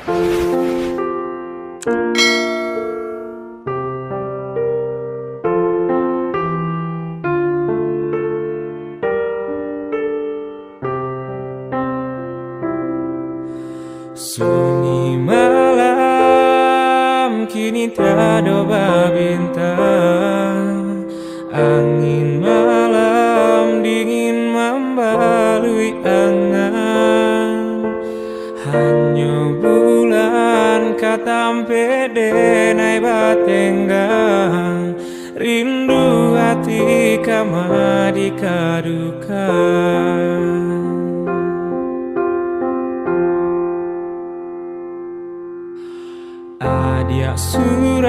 Sunyi malam kini tiada bintang, angin malam dingin membalui angan. Hanya bulan katampe denai batenggang, rindu hati kama dikadukan. Adia surang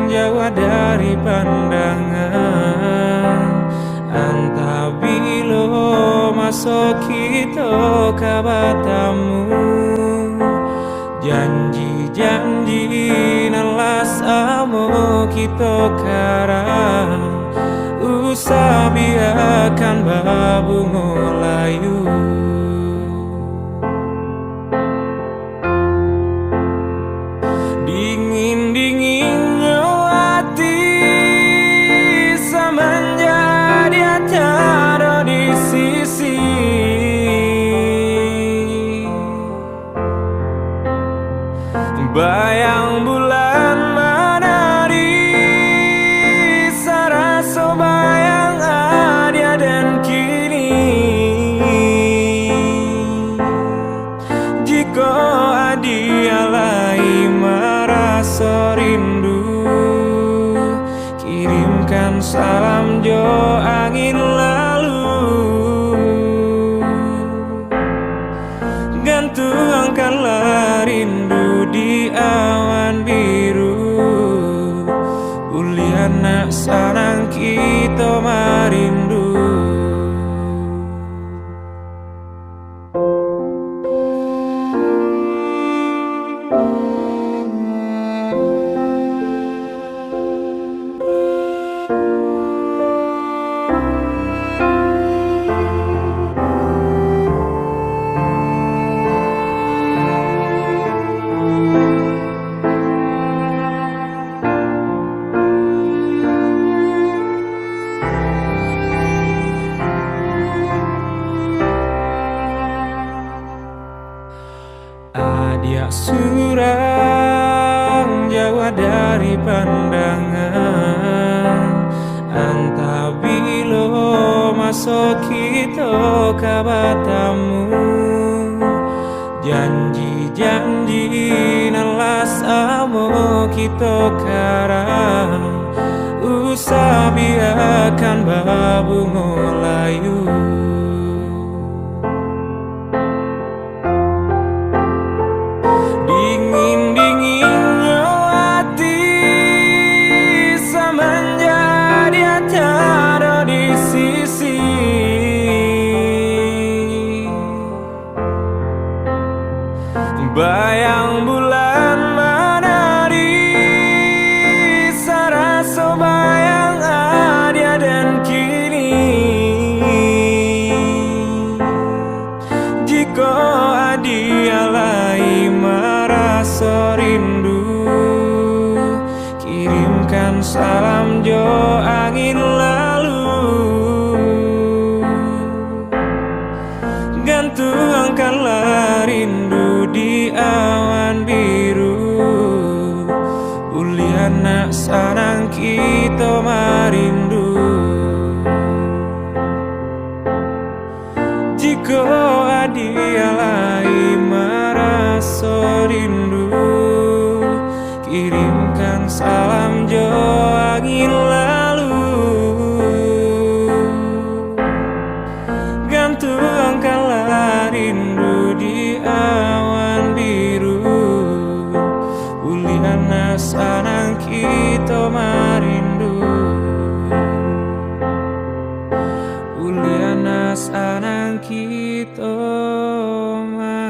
jauh dari pandangan, anta bilo masuk kita kabatamu. Janji-janji nalas amo kita karang, usah biarkan babu ngolayu. Dingin-dinginnya hati semenjak dia tiada di sisi. Bayang bulan menari, sarasa bayang adia dan kini. Jika adia lai merasa rindu, kirimkan salam jo angin lalu. Gantungkanlah rindu di awan biru, uliana sarang kita marindu. Adia surang jauh dari pandangan, anta bilo masuk kita kabatamu. Janji-janji nalas amo kita karang, usah biarkan babu ngolayu. Dingin-dinginnya hati semenjak dia tiada di sisi. Bayang bulan menari, sarasa bayang adia dan kini. Jika adia lai merasa rindu, kirimkan salam jo angin lalu. Gantungkanlah rindu di awan biru, uliana sarang kita marindu. Jika adia lai merasa rindu, kirimkan salam jo angin lalu. Gantungkanlah rindu di awan biru, uliana sarang kita marindu. Uliana sarang kita marindu.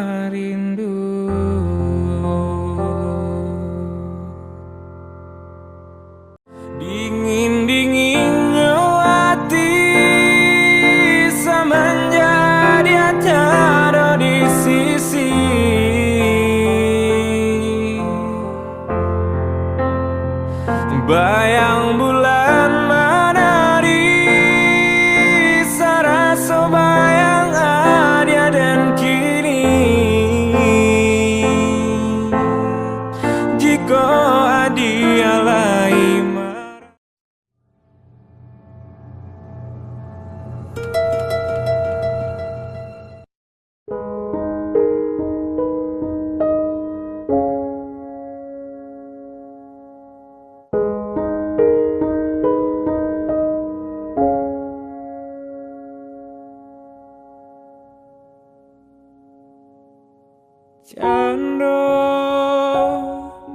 Cando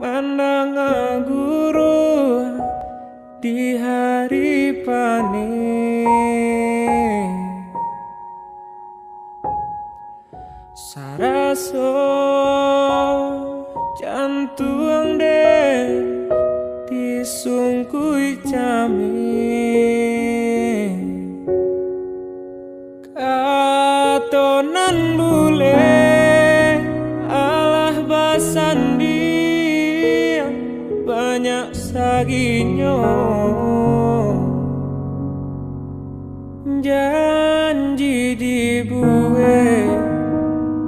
mandang guru di hari panen saraso jantung den disungkui camin katonan bule alah basandi banyak saginyo janji dibuat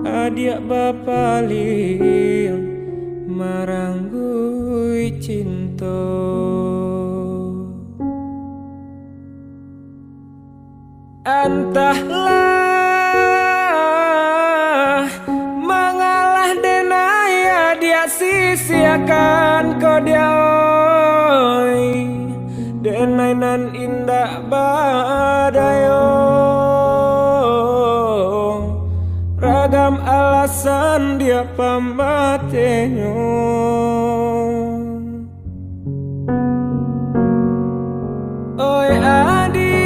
adik bapalin maranggui cinta entahlah mengalah denaya dia sisiakan kau dia oi denai nan indah badayo ragam alasan dia pambatenyo oi adi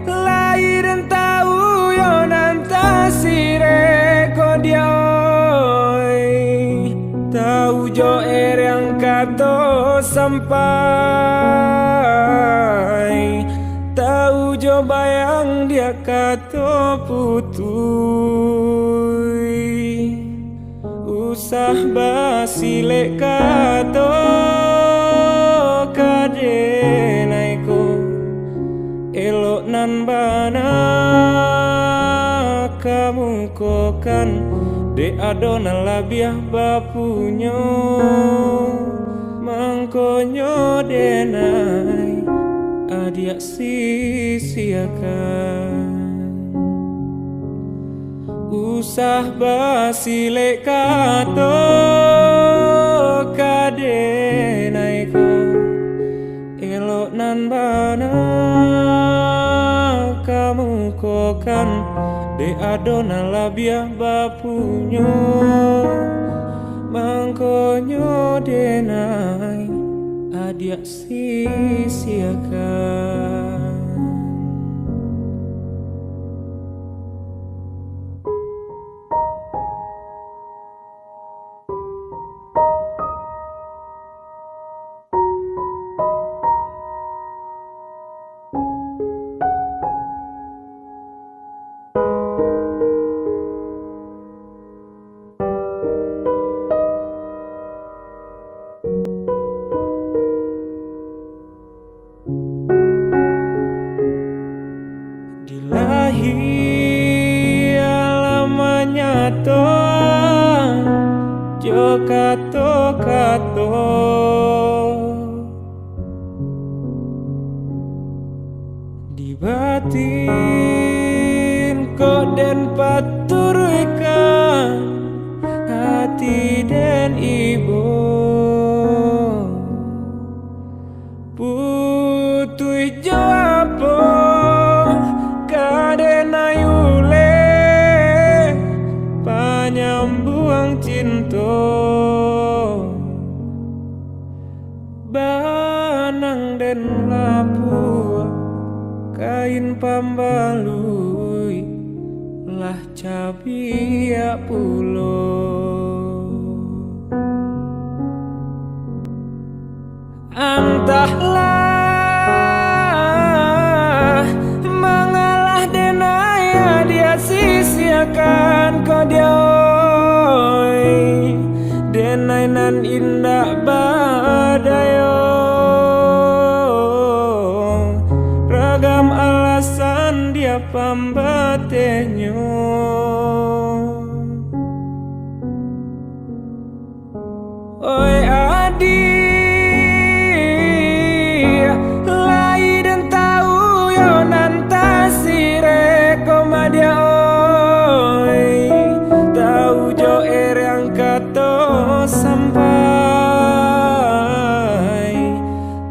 lahir tahu yo nanta sire ko dia oi tahu jo yang kato sampai tahu jo bayang dia kato putui usah basile kato kadenaiko elok nan bana kamu kokan de adona labiah bapunyo mangkonyo denai adia sisiakan usah basile kato kadenaiko elok nan bana kamu kokan de adona labiah bapunyo mangkonyo denai adia sisiakan jo kato di batin kok den paturkan hati den ibu putui jo apa kadenayule panyambuang cinta banang den lapu kain pambalui lah cabia pulo entahlah mengalah denaya dia sisiakan kau dia denai nan indah badayo ragam alasan dia pambatenyo oi adi lahir dan tahu yo nanta sire komadia oi tahu jo yang kato sampai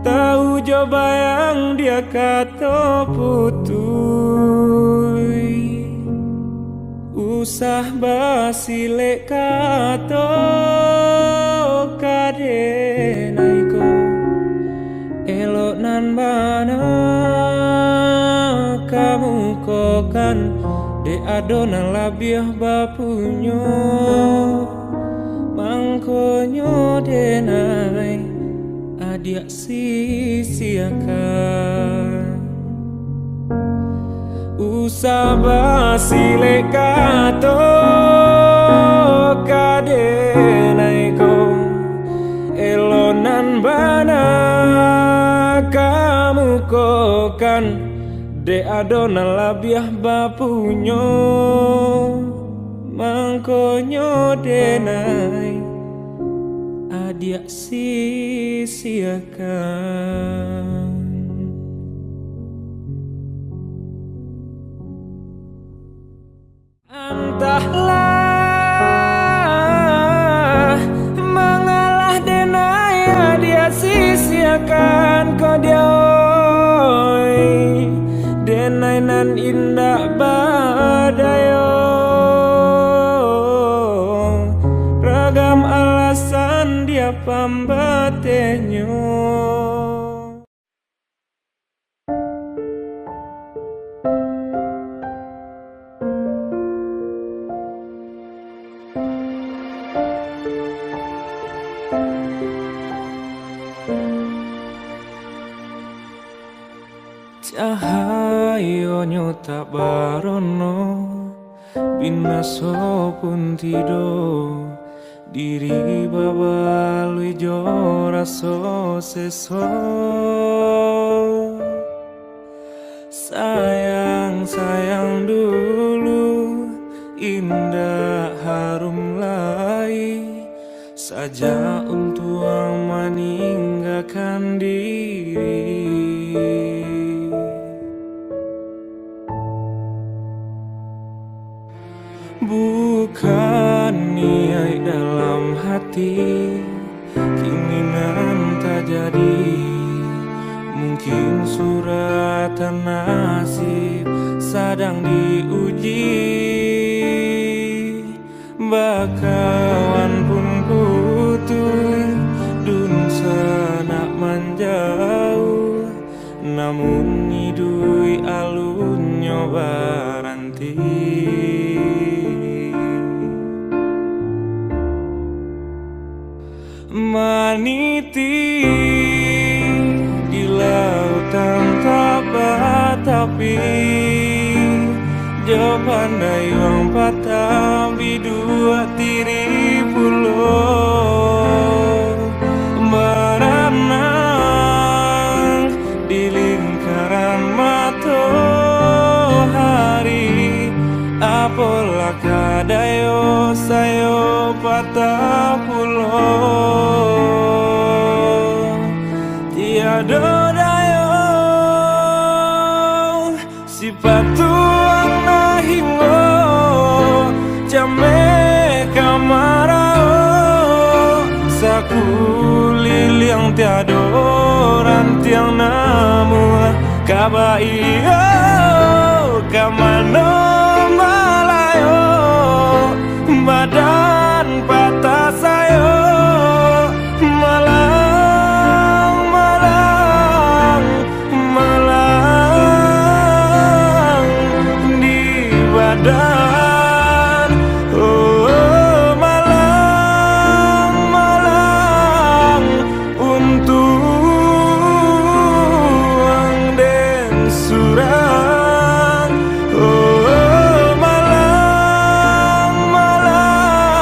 tahu jo bayang dia kato putui usah basilek kato kadenaiko elok nan bana kamu kokan de adonan labiah bapunyo mangkonyo denai adia sisiakan usah basilek kato kadenaiko elonan bana kamu kokan de adonan labiah bapunyo mangkonyo denai adia sisiakan. Entahlah mengalah denai dia sisiakan kau dia oi denai nan indah badayo ragam alasan dia pambatenyo. Cahayonyo tak barono binaso pun tido diri babalui joraso seso sayang sayang dulu indah harum lai saja untuk meninggalkan diri. Bukan niat dalam hati keinginan tak jadi mungkin suratan nasib sedang diuji bakawan pun kutu dun sanak menjauh namun hidui alun nyoba ranti maniti di lautan tak batapi jo pandai wang patah bidua tiri pulau berenang di lingkaran matahari apalah kadayo sayo patah pulau tiada dayo si patuang nahingo jame kamarao sakuli yang tiada rantiang namu kabaiyo kamano malayo badan patah sayo malang malang malang di badan oh malang malang untung den surang oh malang malang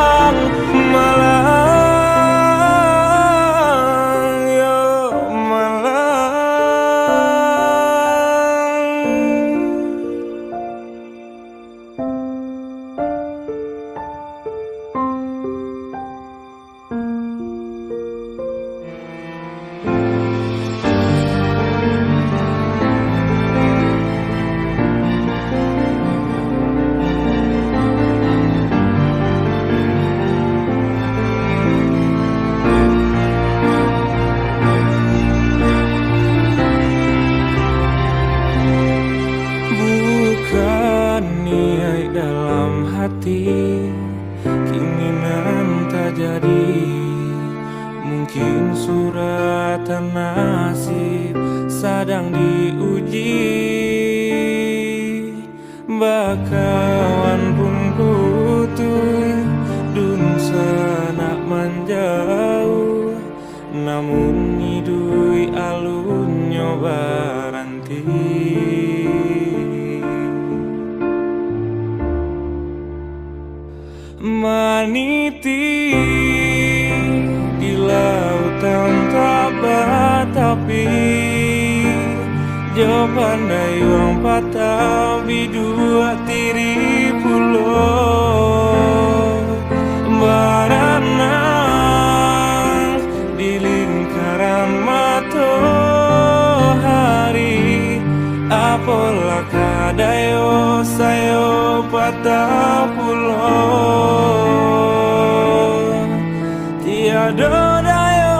keinginan tak jadi. Mungkin suratan nasib sedang diuji. Bakawan pun kutuh dun senak menjauh, namun hidui alun nyoba ranti. Maniti di lautan tak batapi, jo pandai wong patah bidua tiri pulau. Baranang di lingkaran matahari, apalah kadayo sayo patah pulau. Tiada dayo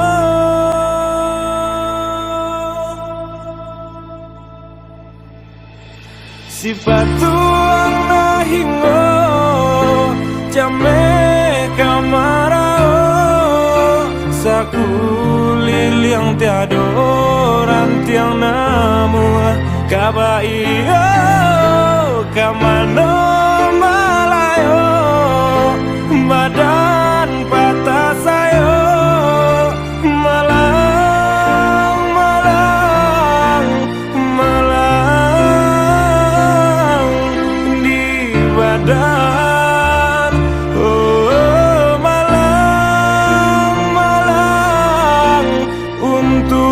sifat tuang nahingo jame kamarao, sakulir yang tiado rantiang namu kabaiyo kamano malayo, badan patah sayo malang malang malang di badan. Oh malang malang untuang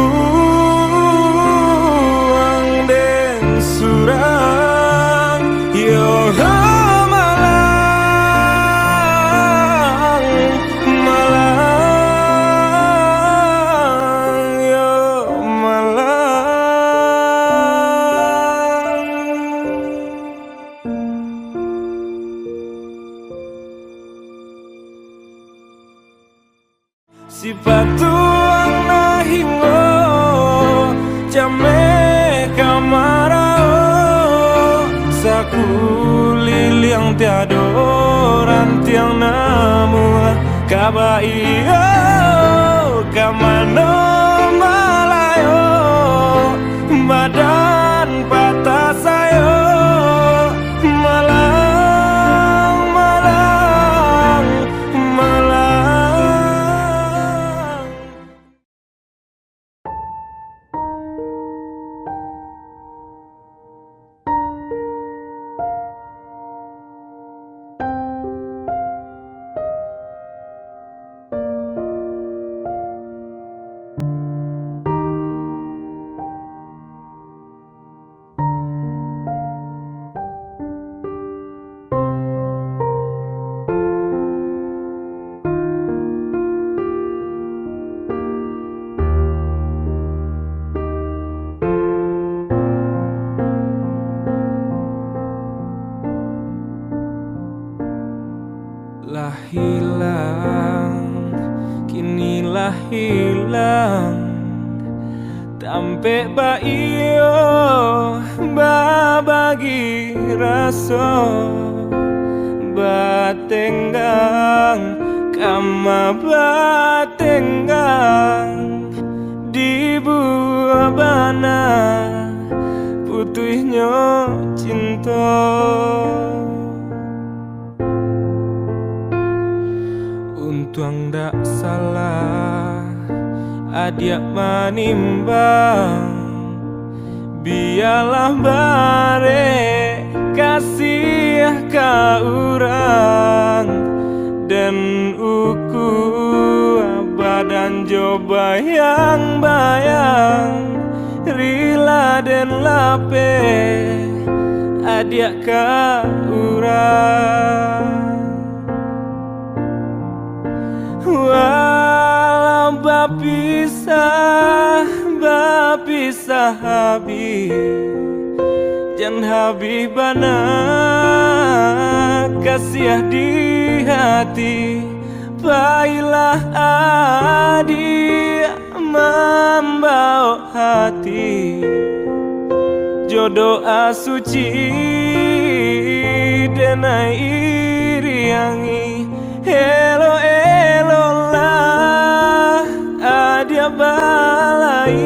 den surang yo malang malang yo malang. Sifat tuang nahingo jame kamarao, sakulir yang tiado rantiang namu kabaiyo kamano malayo, badan patah sayo malang malang malang. Lah hilang, kinilah hilang, tampe baio babagi raso, batenggang kama batenggang di buah bana putuhnya cinta. Untung dak salah adia manimbang, biarlah bare kasih ka urang dan uku badan coba yang bayang rila dan lape adia ka urang. Walau bapisah habis, jan habis bana kasih di hati. Baiklah adik membawa hati jodoh asuci denai iriangi elo elo lah adia balai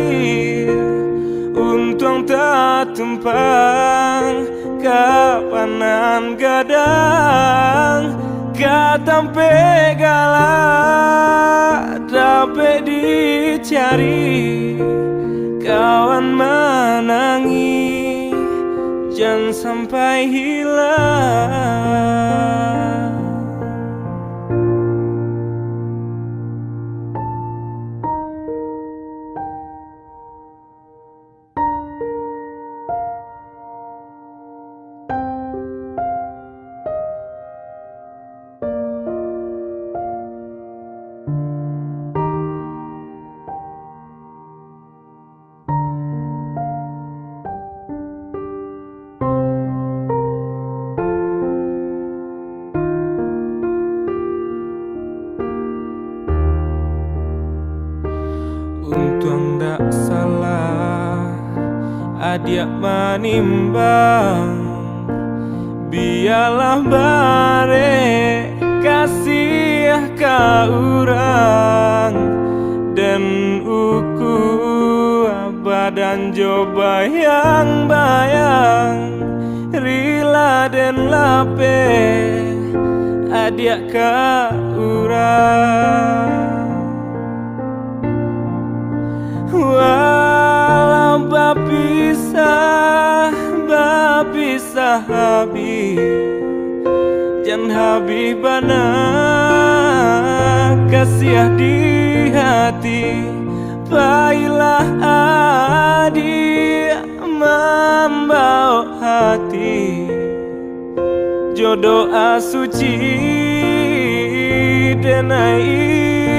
untung tak tumpang kapanan gadang katampe galak dapat dicari kawan menangi jangan sampai hilang. Untung tak salah adia menimbang biarlah bare kasih ka urang dan uku badan coba yang bayang rila dan lape adia ka urang walau bapisah habis jangan habis bana kasih di hati baiklah adik membawa hati jodoh asuci denai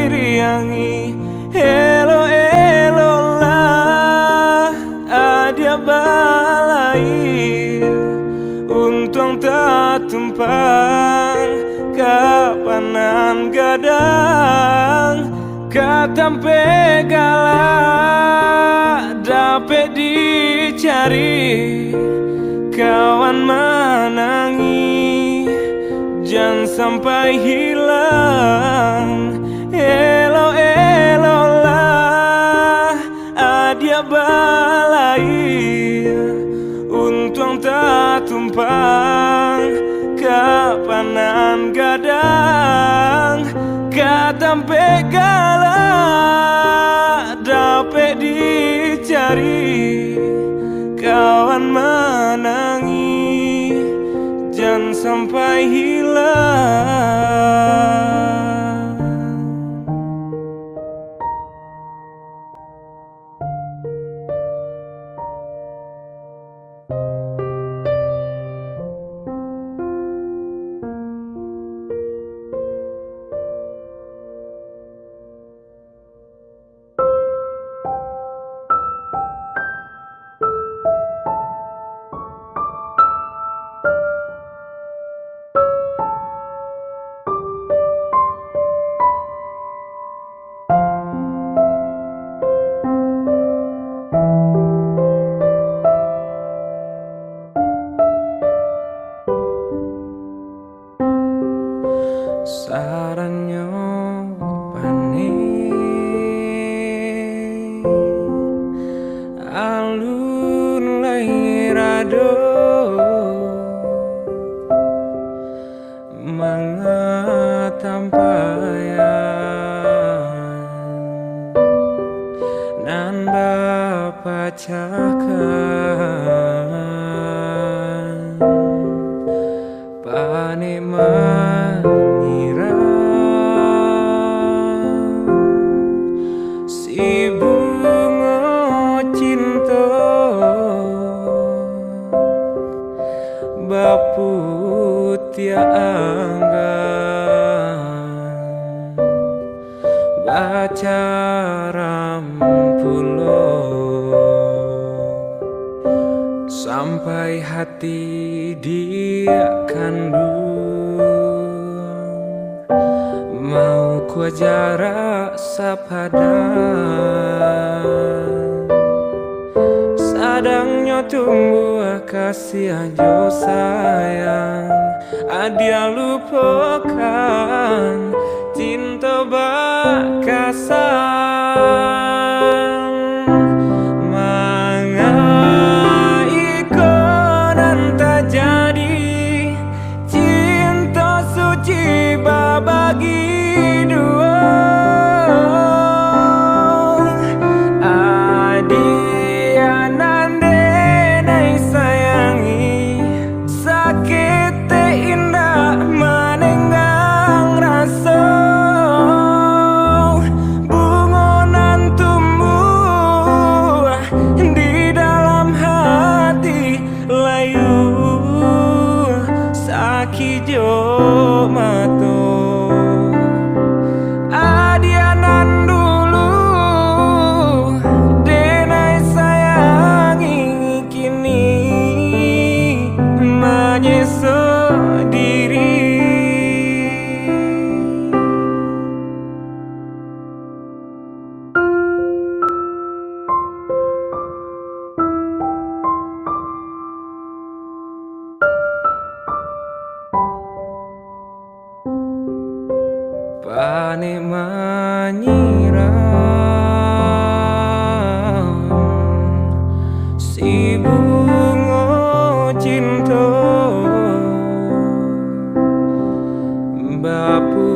iriangi elo elo lah adia balai untung tak tumpang kapanan gadang katampe galak dapat dicari kawan menangi jangan sampai hilang elo elo lah adia balai untung tak tumpang kapanan gadang katampe galak dapat dicari kawan menangi jangan sampai hilang. Sarannya pane alun lairado mangatampayan nan bapa cakan pane si bunga cinta baputia anggan baca rampulo sampai hati dia kandung mau ku jarak sapadan Sadangnya tumbuh kasih ajo sayang, adia lupakan cinta bakasan. Manga ikonan tak jadi cinta suci babagi dua. Kijo mato adianan dulu denai sayangi kini menyesal diri. Pane menyiram si bunga cinta bapu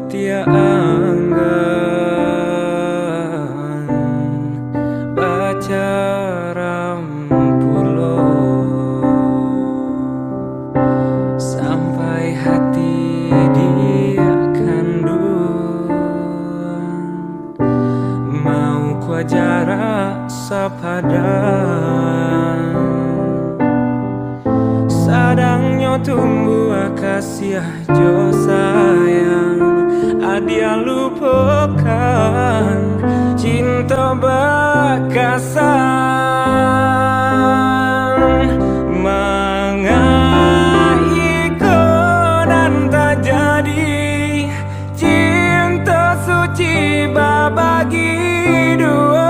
tia anggan pacaram pulo sampai hati dia mau ku jarak sepadan. Sadangnya tumbuh kasih jo sayang, adia lupakan cinta bakasan. Manga ikonan tak jadi cinta suci babagi dua.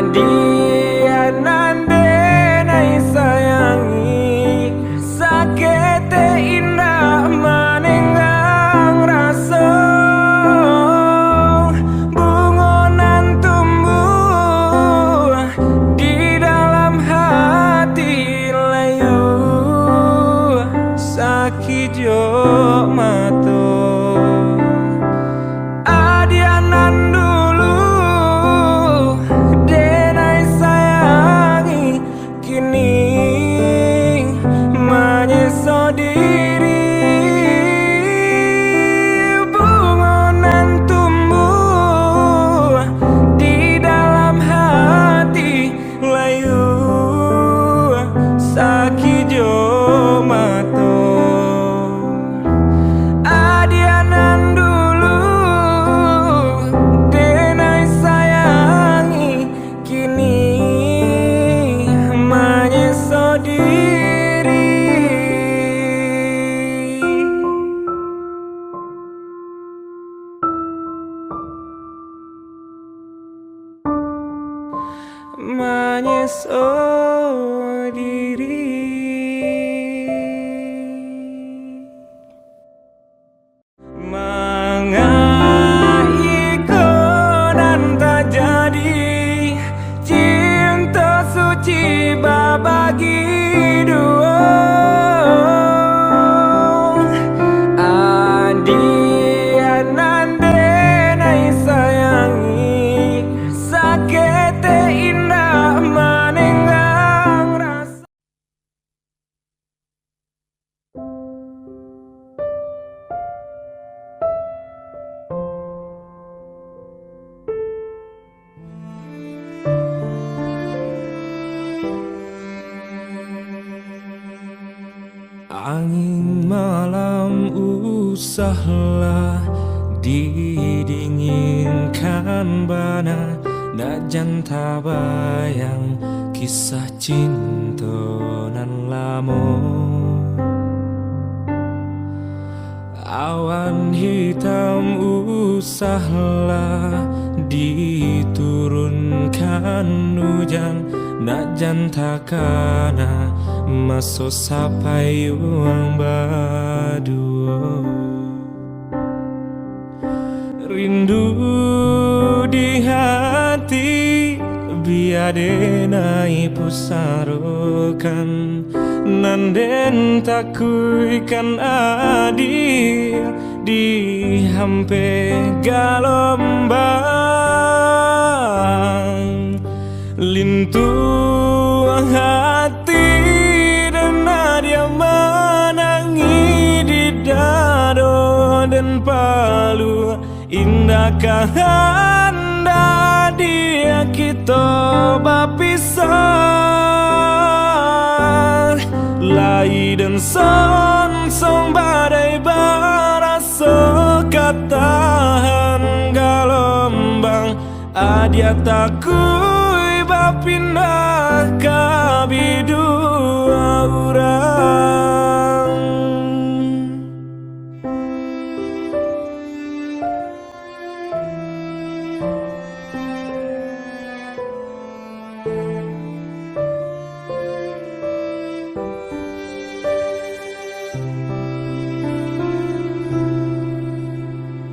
Adianan denai sayangi sakete indah menenggang rasa. Bungonan tumbuh di dalam hati layu sakit jo mato. Adianan dulu denai sayangi kini menyesal diri. Bungonan tumbuh di dalam hati layu sakit jo mato. Adianan dulu denai sayangi kini menyesal diri. Menyesal diri. Manga ikonan tak jadi cinta suci babagi dua. Adianan denai sayangi sakete indah menenggang rasa. Angin malam usahlah didinginkan bana, nak janta bayang kisah cinta nan lama. Awan hitam usahlah diturunkan hujan nak jantakana masuk sampai uang baduo. Rindu di hati biade nai pusarokan nanden takuikan adil di hampe galombang lintu hati dan dia menangi di dado dan palu indahkah anda dia kita berpisah lai dan son badai barasa katahan galombang adia takui bapindah kabidua urang.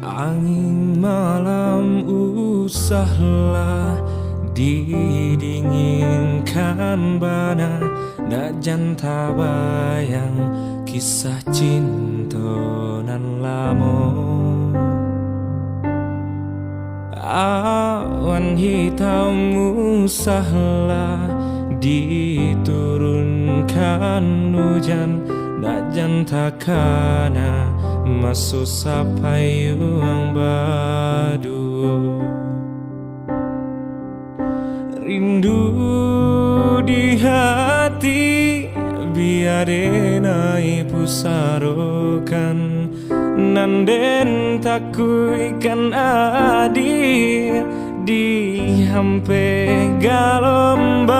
Angin malam usahlah didinginkan bana nak janta bayang kisah cinta nan lamo. Awan hitam usahlah diturunkan hujan nak jantakana masuk sampai uang baduo. Rindu di hati biade nai pusarokan nanden takuikan adil di hampe galombang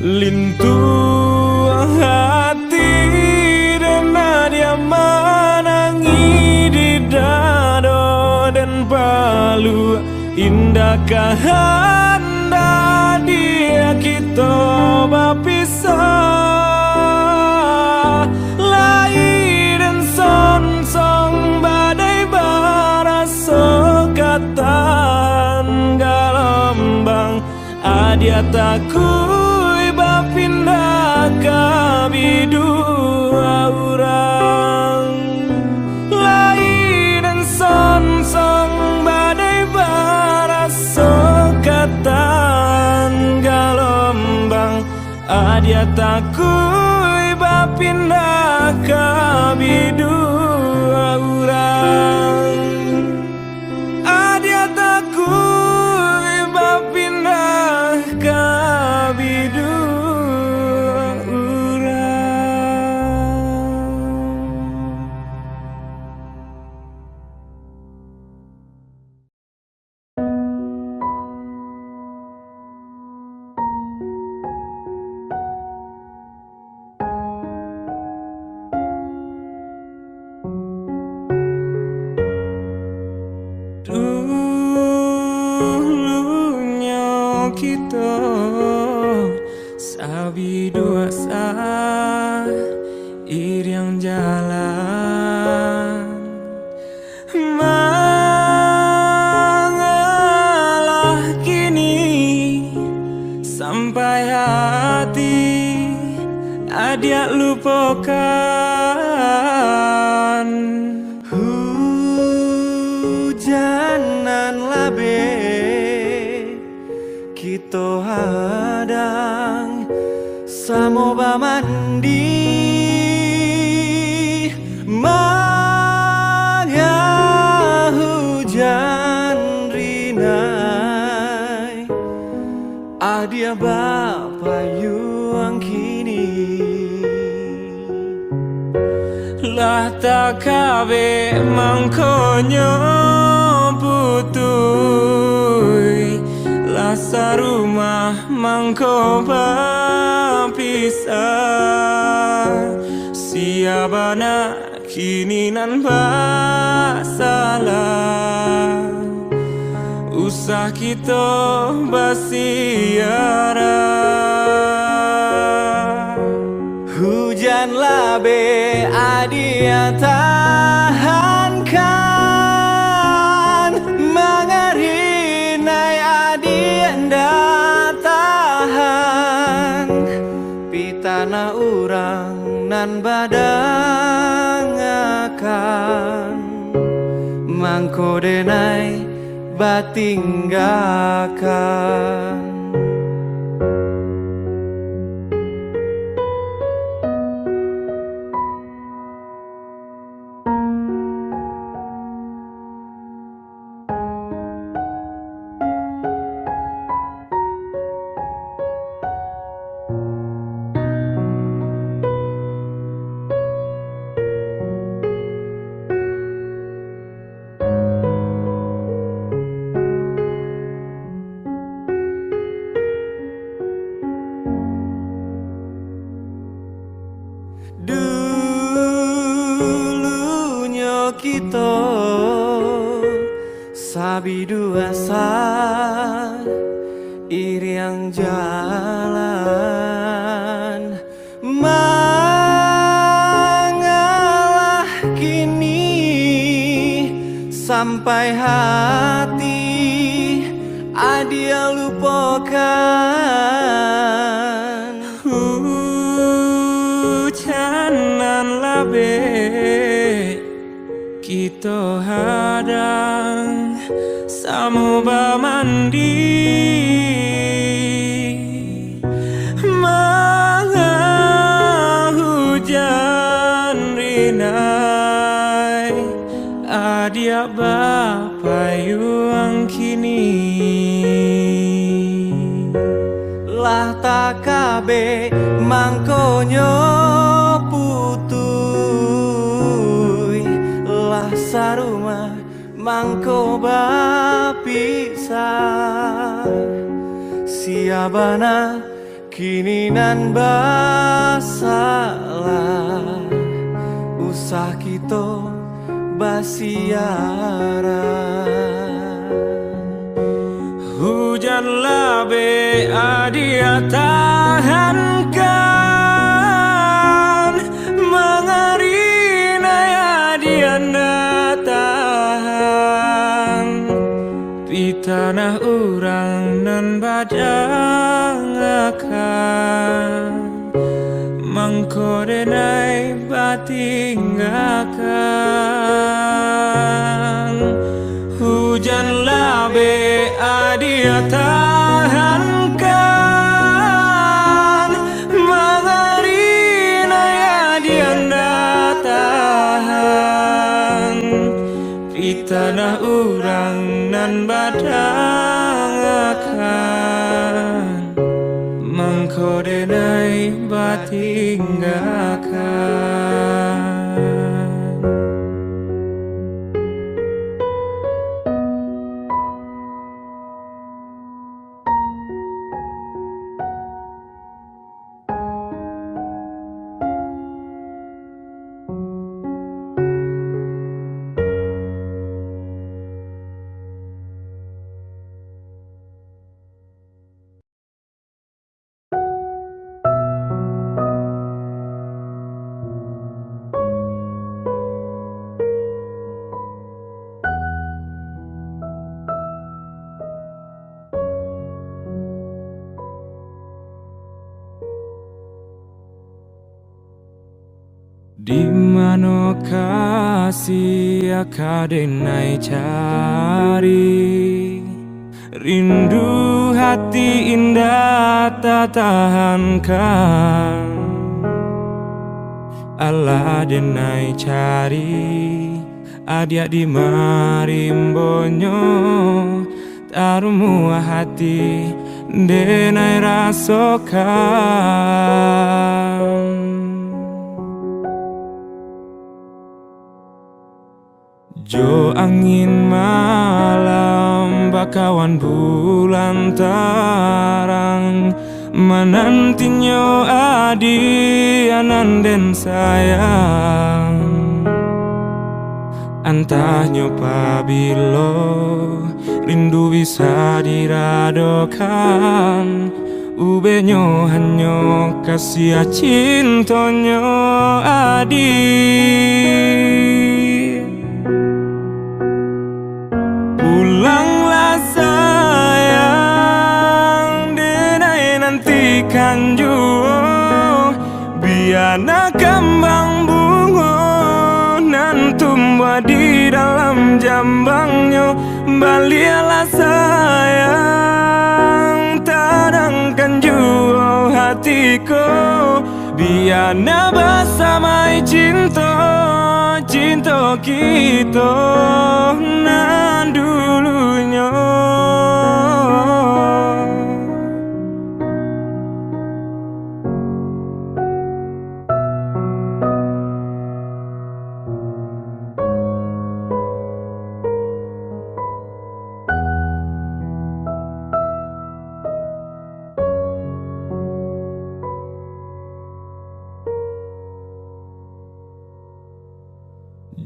lintu hati dan dia menangi di dado dan palu indahkah anda dia kita berpisah lai dan son badai barasa katan galombang adia takui bapindah kabidua urang lai dan son badai barasa katan galombang adia takui bapindah kabidua urang adia takui bapindah kabidua dulunya kita sabi dua sah iriang jalan mengalah kini sampai hati adia lupakan hujanan labe kita hadang samoba mandi maya hujan rinai adia bapa yuang kini lah tak kabe mangkonyo putui lasa rumah mangko pisah siabana kini nan salah usah kita basiara. Hujan labe adia tahankan, mengarinai adia nda tahan. Pitana urang nan badang akan, mangko denai batinggakan. Dulunya kita sabi dua iriang jalan, mengalah kini sampai hati adia lupakan. Hujanan labe kita hadang samoba mandi, manga hujan rinai adia bapa yuang kini. Lah tak kabe mangkonyo putui, lah saruma mangko bapisah. Siabana kini nan basalah, usah kita basiara. Hujan labe adia tahankan, mengarinai adia nda tahan. Pitanah urang nan badang akan, mangko denai batinggakan. Hujan labe adia tahankan, mengarinai adia nda tahan. Pitanah urang nan badang akan, mangko denai batinggakan. Di mana kasih akadenai cari, rindu hati indah tak tahankan. Allah denai cari, adia di marimbonyo, tarumu hati denai rasokan. Jo angin malam bakawan bulan tarang, menantinya adi ananden sayang. Entah nyoba bilo rindu bisa diradokan, ubenyo hanyo kasih cintonyo adi. Pulanglah sayang, denai nantikan juo, biana kembang bungo nan tumbuh di dalam jambangnya. Balialah sayang, tadangkan juo hatiku, biana bersama cinta, cinta kita nan dulunya.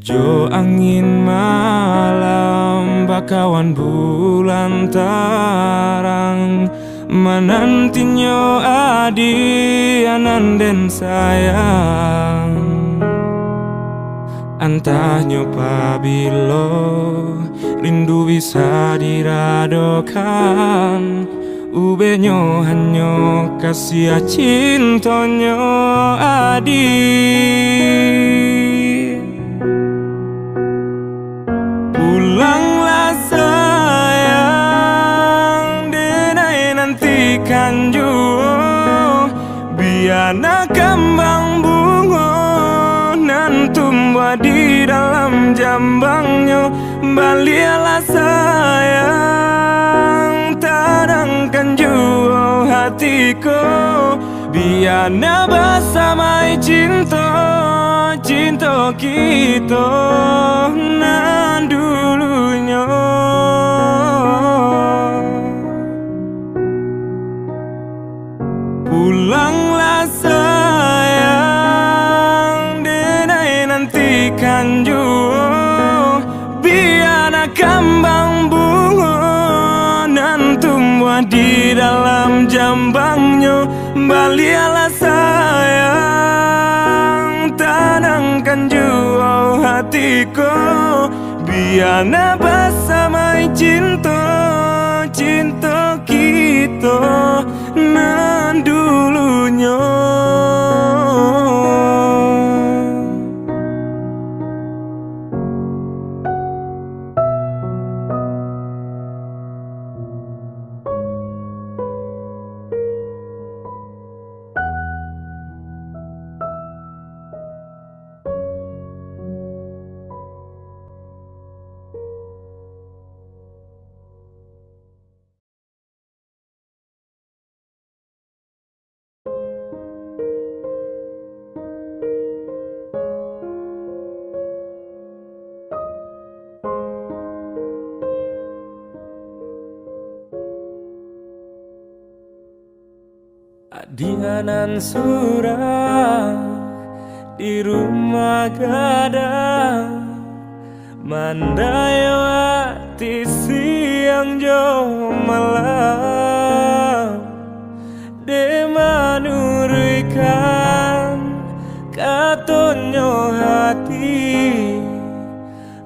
Jo angin malam, bakawan bulan tarang, menantinya adi ananden sayang. Entah nyoba bilo rindu bisa diradokan, ubenyo hanyo kasih cintonyo adi. Pulanglah sayang, denai nantikan juo, biana kembang bungo nan tumbuh di dalam jambangnya. Balialah sayang, tadangkan juo hatiku, biana bersama cinta, cinta kita nan dulunya. Pulanglah sayang, denai nantikan juo, biana kembang bungo nan tumbuh di dalam jambangnya. Balialah sayang, tenangkan juo hatiku, biana bersama cinta, cinta kita nan dulunya. Adianan surah di rumah gadang, mandayo hati siang jo malam, de manurikan katonyo hati,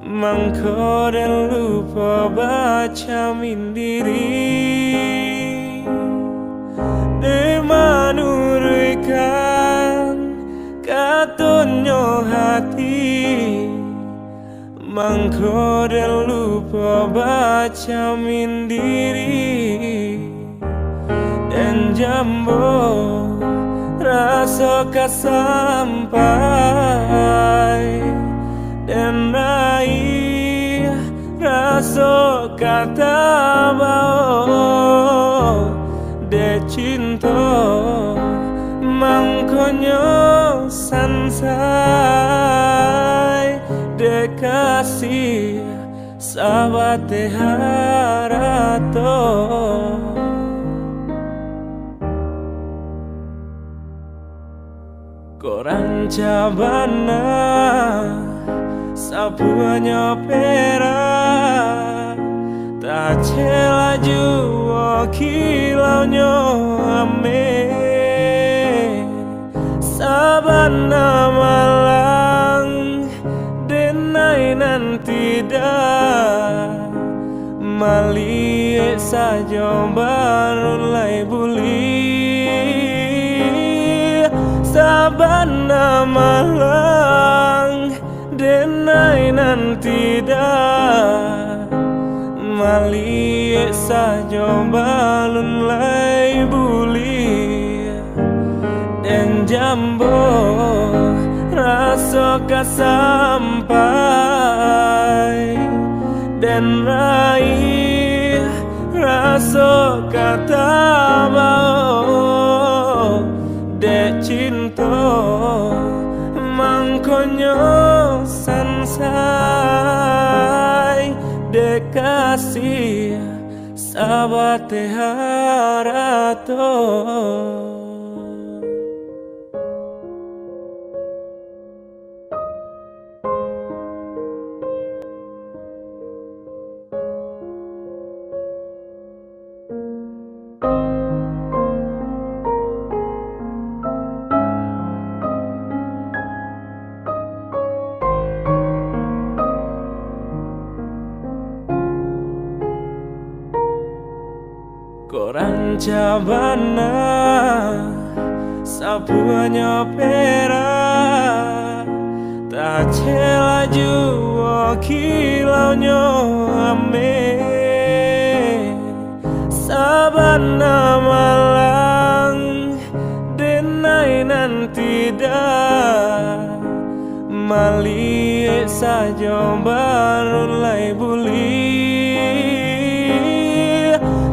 mangko dan lupa baca mindiri. De manurikan katonyo hati, mangko dan lupa baca mindiri. Dan jambo rasa kasampai, dan rai rasa kata bao. De cinta mangkonyo sansai, de kasih sabate harato. Koran cabana sabuanya perak tak cela jua kilaunya ame sabana malang denai nanti dah mali saja baru lai buli sabana malang denai nanti dah mali saja balun lai buli dan jambo rasa sampai dan raih rasa kata bau dek cinta mangkonyo sansai dek kasih sahabat harato. Koran cabana sabuanya perak tak cela jua kilaunya ame sabana malang denai nanti dah mali saja baru lai buli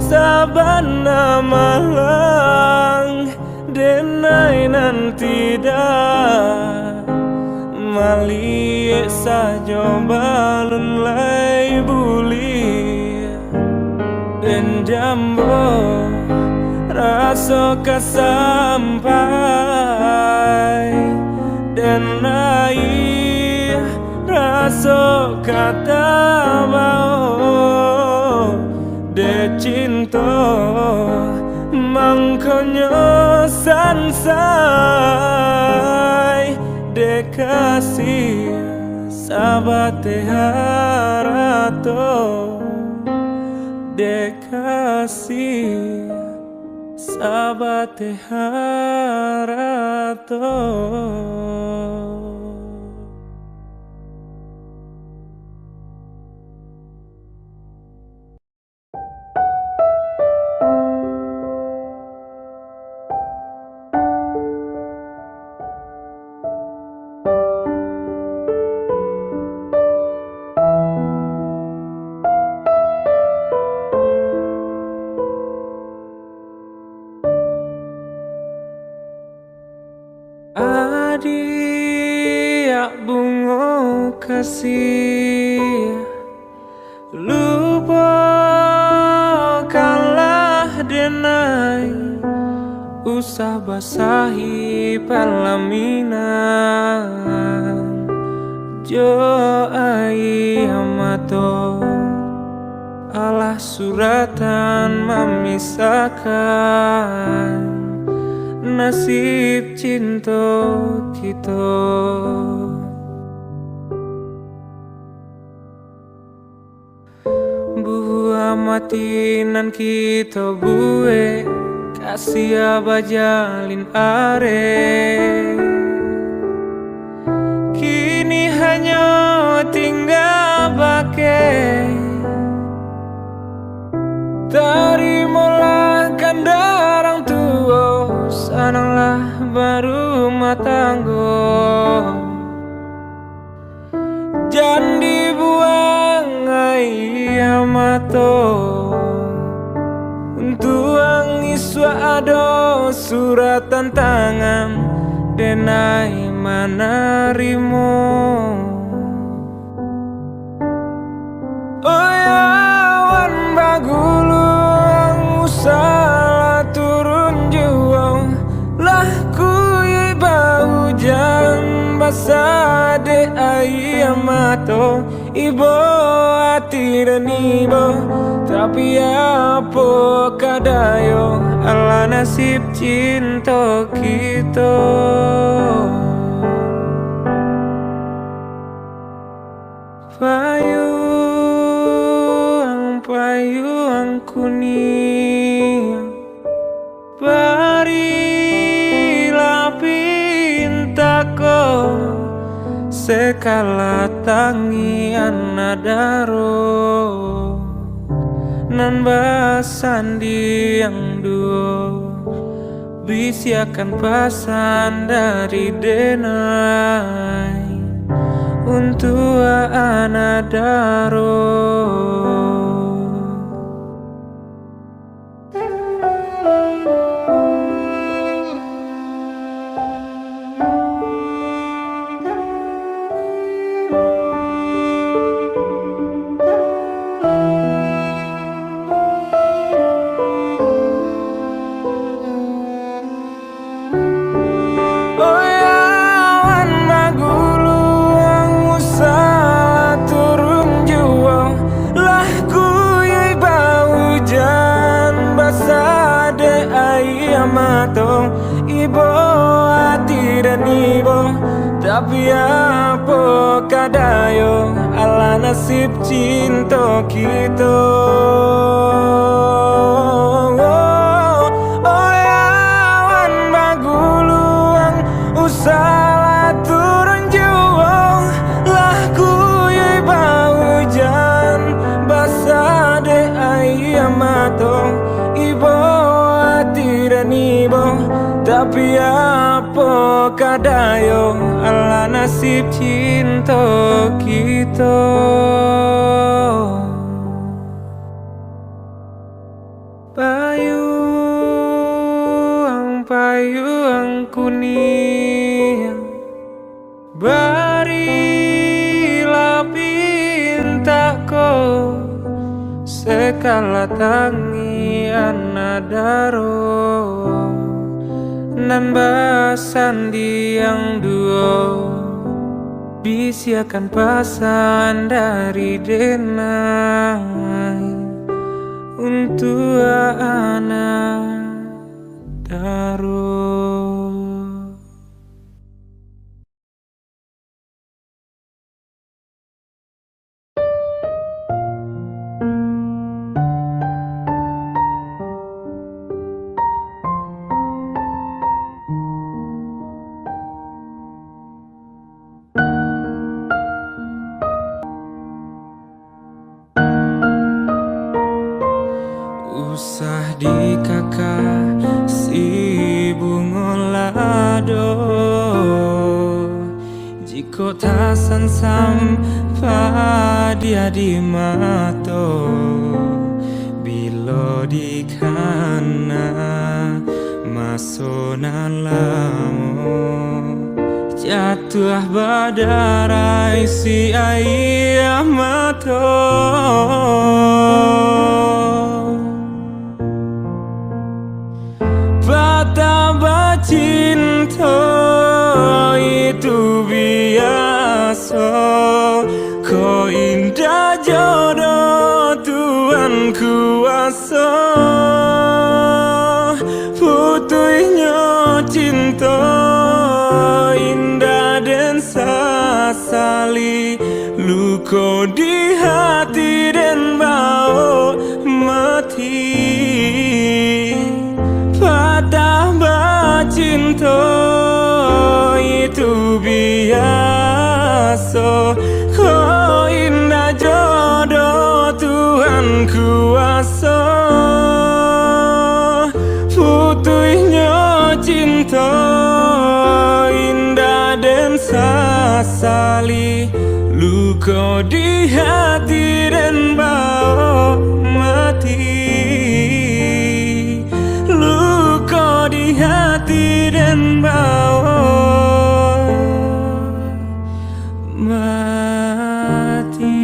sabana malang denai nanti dah mali saja balun lai buli dan jambo rasa sampai dan raih rasa kata bau de cinta mangkonyo sansai de kasih sahabat harato de kasih sahabat harato. Adik bunga kasih lupakanlah denai usah basahi pelaminan jo ai amato alah suratan memisahkan nasib cinta kita. Buah matinan kita buwe kasih abajalin are kini hanya tinggal pakai terimalah kandarang tua sananglah baru matanggo jangan dibuang ayamato tuang iswa ado surat tantangan denai manarimo oyawan bagulung salah turun juang lah ku bau jamba basade ai amato ibo ati dan ibo tapi apa kadayo ala nasib cinta kita. Payung kuning barilah pintaku sekala tangian nadaro nan basandi yang duo bisiakan pasan dari denai untuk anadaro. Ibo ati dan ibo tapi apa kadayo ala nasib cinta kita. Oh awan baguluang usah turun juang lah kuy bau hujan basah de ayamato ibo ati dan ibo tapi apa kadayo ala nasib cinta kita. Payung kuning barilah pintaku sekala tangian nadaro nan basandi yang duo bisiakan pasan dari denai untuk anak daro. Usah di kakak si bungolado jika tasan sampai dia di mato bilo di kana masonan lamu jatuh badarai si ayah mato. Betapa cinta itu biasa, kau indah jodoh Tuhan kuasa. Putuhnya cinta indah dan sasali, luka di hati dan bau mati. Betapa cinta itu biasa, kau indah jodoh Tuhan kuasa. Putuhnya cinta indah dan sasali, luka di hati dan bau mati. Di hati dan bau mati.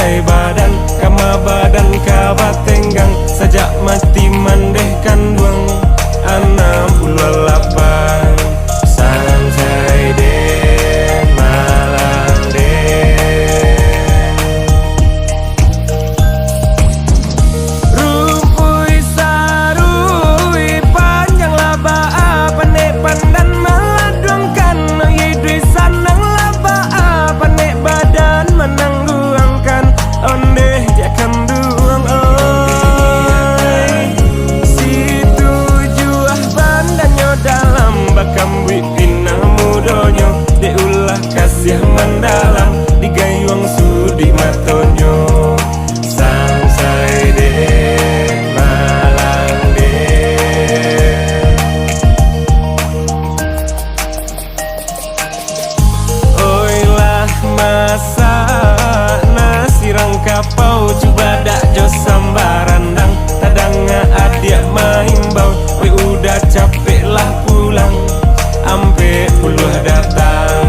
sansai badan kama badan kaba tenggang sajak mati mandeh kanduang 68 sansai den malang den rumpui sarui panjang laba panek pandan meladungkan yidui sanang laba panek badan menangguangkan ondeh jakan duang oi situ juah bandanyo dalam bakam wipina mudonyo de ulah kasih mendalam digayung sudi matonyo sansai den malang den oi lah masak nasi rangkapau coba dak jo sambarandang tadanga adia maimbau we udah capek lah pulang ampe puluh datang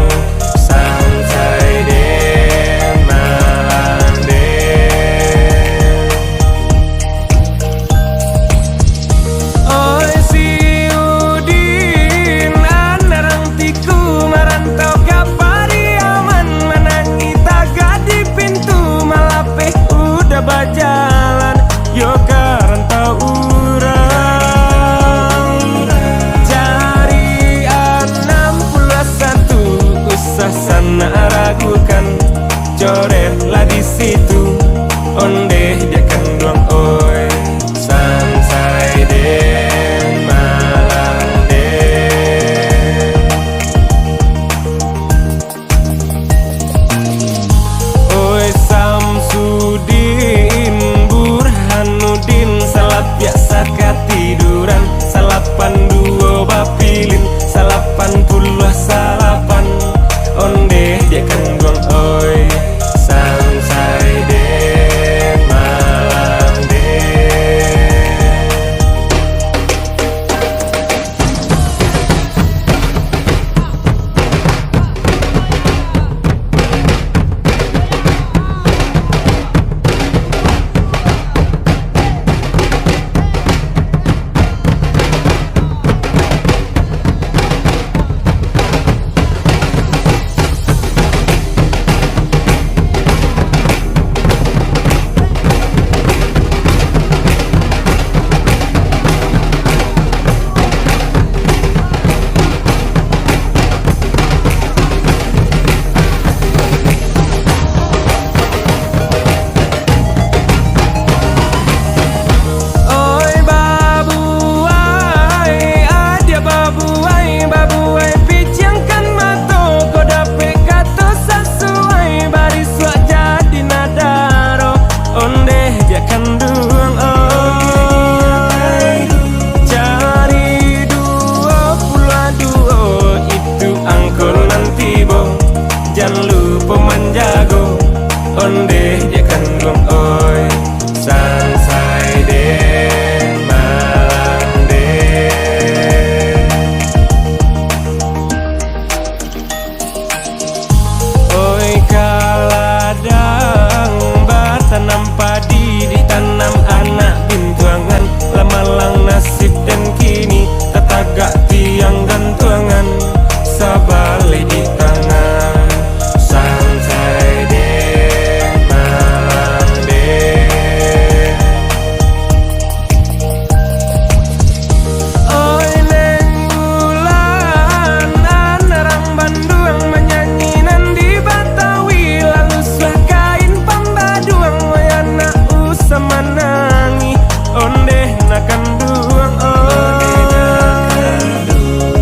sansai den malang den oi si udin anarang tiku marantau kapari aman menangi taga di pintu malape udah berjalan yo karantau urang cari 61 usah sana ragukan coret lah di situ ondeh dia kan doang oi sansai den malang den oi Samsudin Burhanuddin salah biasa katiduran salapan duo bapilin salapan puluh salapan ondeh dia kan doang oi sansai den malang den oi babu ai adia babu ai piciangkan mato ko dapet kato sesuai baris wak jadi nadaro ondeh dia kan duang oi cari 22 itu angkon nanti bo jangan lupa menjago ondeh dia kan duang oi sansai den malang den oi kaladang batanam padi ditanam anak bintuangan lamalang nasib dan kini tetagak tiang gantungan sabale di tangan sansai den malang den oi neng bulan anarang banduang menyanyi nandi Batawi lalu suah kain pambaduang wayana usah menangi ondeh nakan duang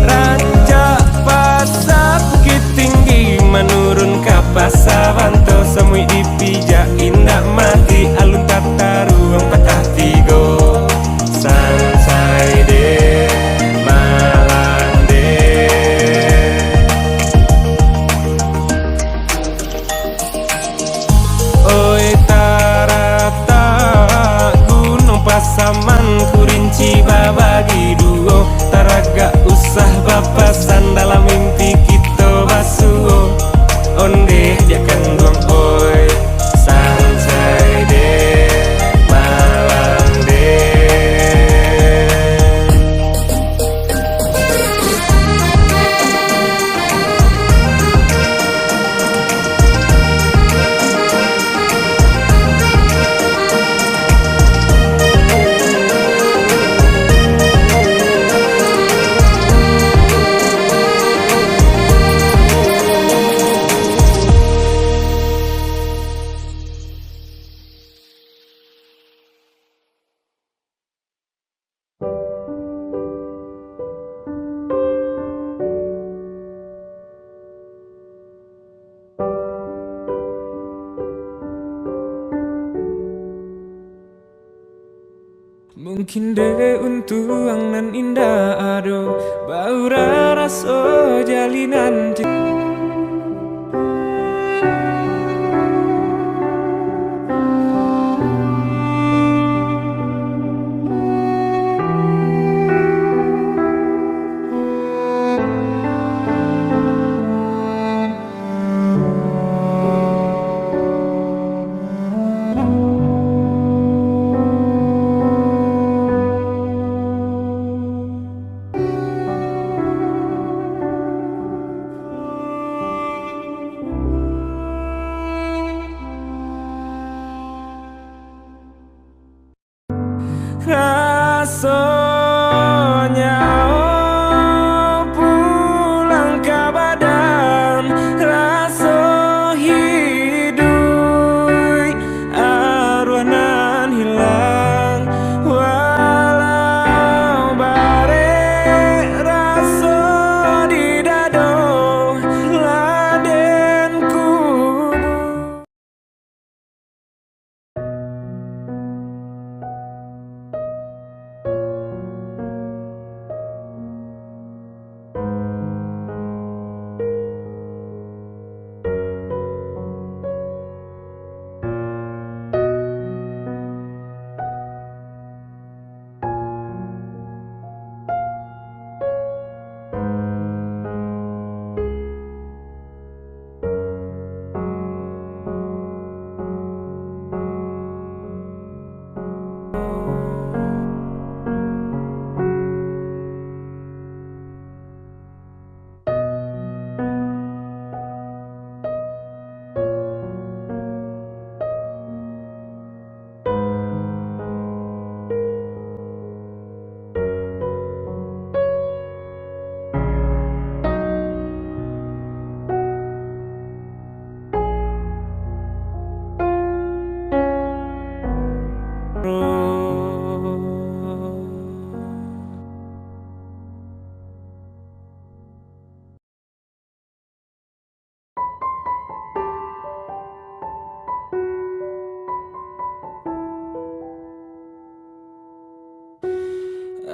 rancak pasar Bukit Tinggi menurun ke pasar Banto semui dipijak indah mati alun tata ruang patah tigo sansai den malang den oi tarata gunung pasaman kurinci babagi duo taraga usah bapasan dalam mimpi kita basuo ondeh dia kan duang oi sansai Mungkin de untuang nan indah ado baura raso jalinan rasanya. Oh, pulang ke badan raso hidup arwanan hilang walau bare raso di dado laden kubu.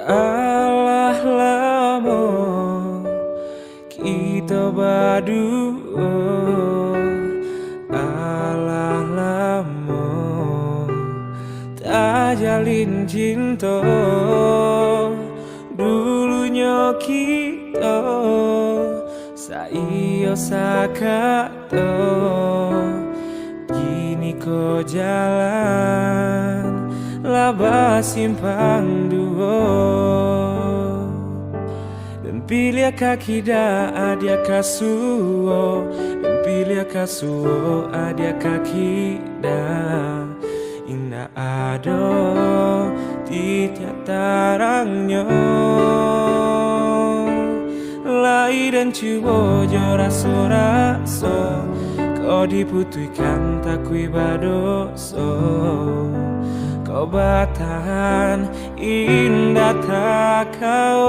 Alah lamo kita berdua, alah lamo tak jalin cinta. Dulunya kita saio sakato, kini kau jalan laba simpang dua. Dan pilih kaki da adia kasuo, dan pilih kasuo adia kaki da. Indah ado tiap tarangnya lai dan cubo raso-raso kau diputuikan takui badoso. Kau bertahan indah tak kau.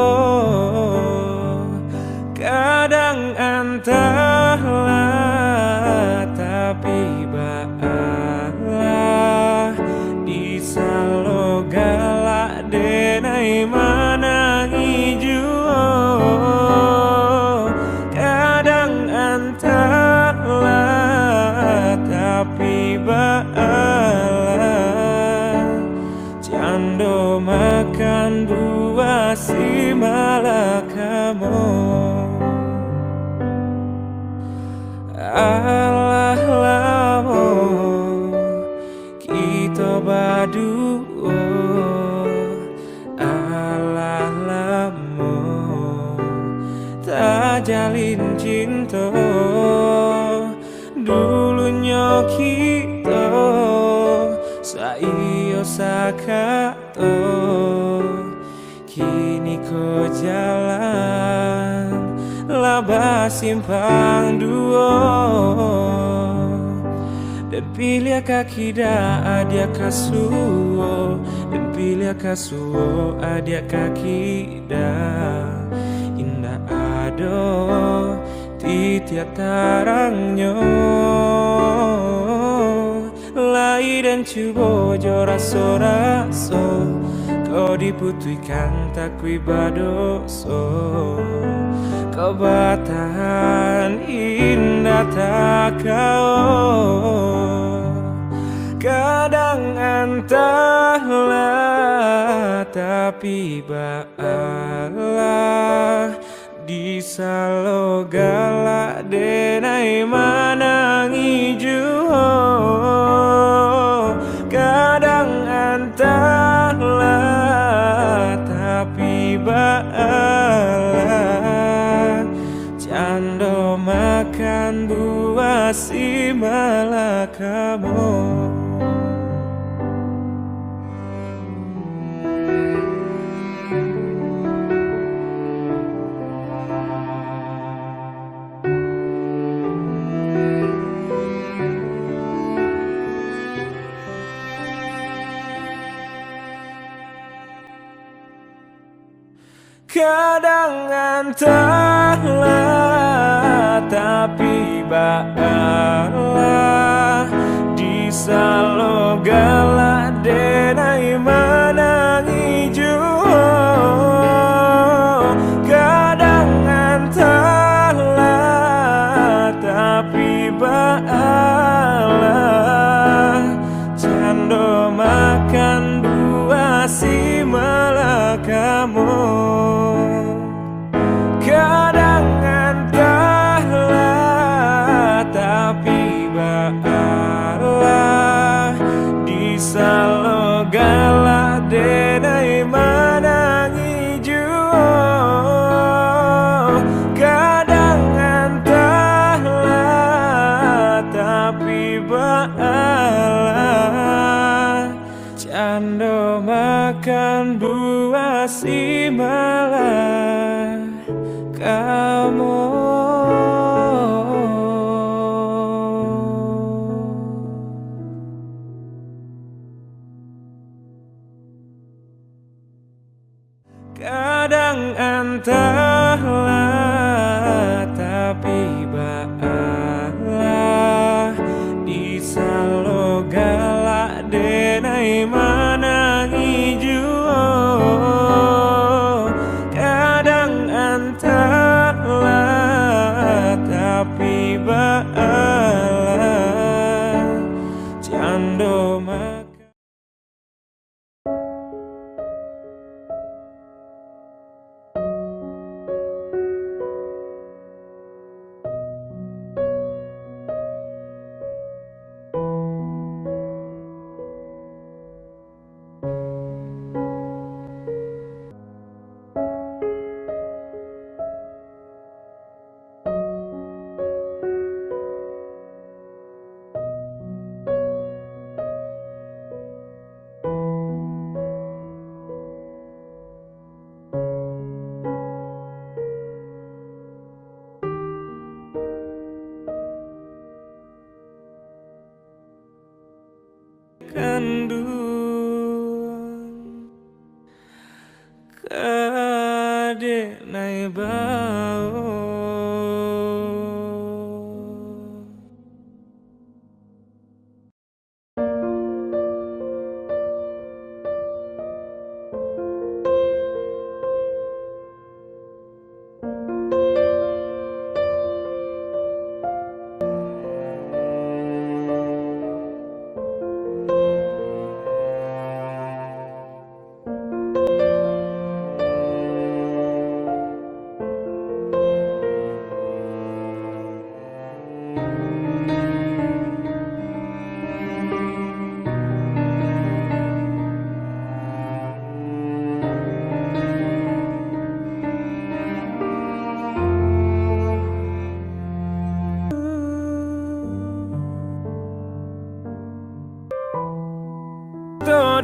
Kadang entahlah tapi baalah di salo galak denai mana hijau. Kadang entahlah tapi baalah cando makan buah si malah kamu. Alah lamo kita berdua, alah lamo tak jalin cinta. Dulunya kita saio sakato, kini kau jalan laba simpang dua. Dan pilih kaki da adia kasuo, dan pilih kasuo adia kaki da. Indah ado tiap tarangnya lai dan cubo raso-raso Kau diputihkan tak kuibadoso. Kau bertahan indah tak kau. Kadang entahlah tapi baalah di salo galak denai manangi juho. Kadang entahlah tapi baalah cando makan buah si malakamu. Kadang entahlah tapi baalah di salo galak denai manangi juho. Kadang entahlah tapi baalah cando makan buah si malakamu. Kadang entahlah tapi baalah di salo galak denai manangi juho. Kadang entahlah tapi baalah cando makan buah si malah kamu. Kadang entahlah tapi baalah di salo galak denai manangi juho. Kadang entahlah tapi baalah cando makan. Kandung kadek naik bau.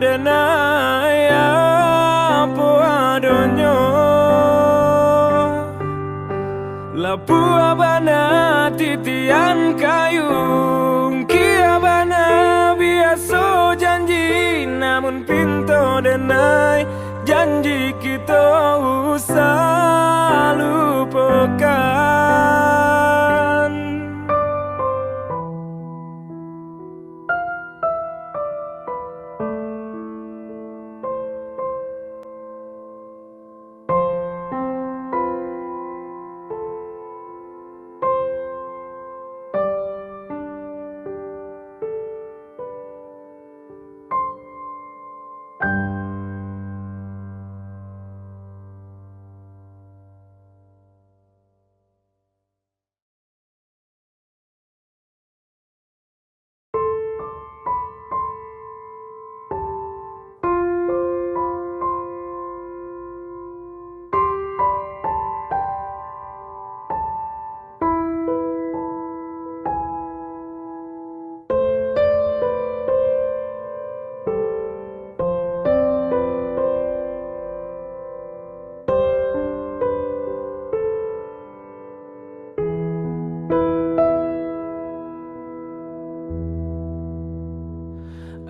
Denaya po adonyo lapu abana titian kayung kia bana biaso janji namun pinto denai janji kita usah lupakan.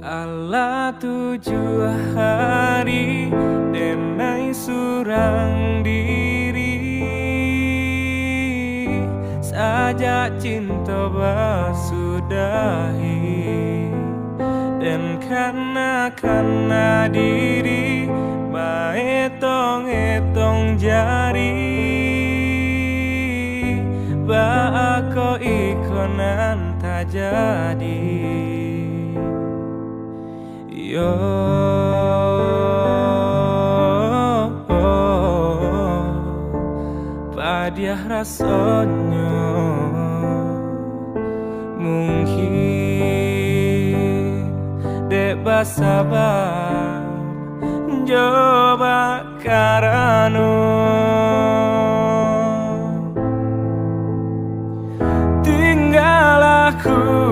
Allah 7 hari denai surang diri saja cinta basudahi dan karena diri etong jari ba ako ikonan tak jadi yo padiah rasanya mungkin dek basabab coba karano tinggal aku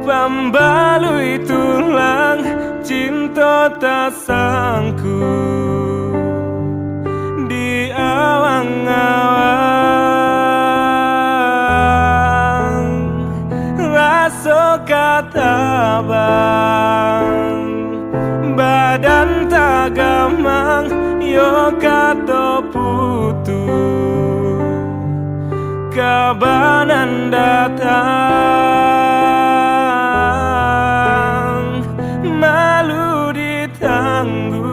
pembalui tulang cinta tak sanggup di awang-awang rasa kata bang badan tak gamang yo kata putu kabanan datang malu ditanggung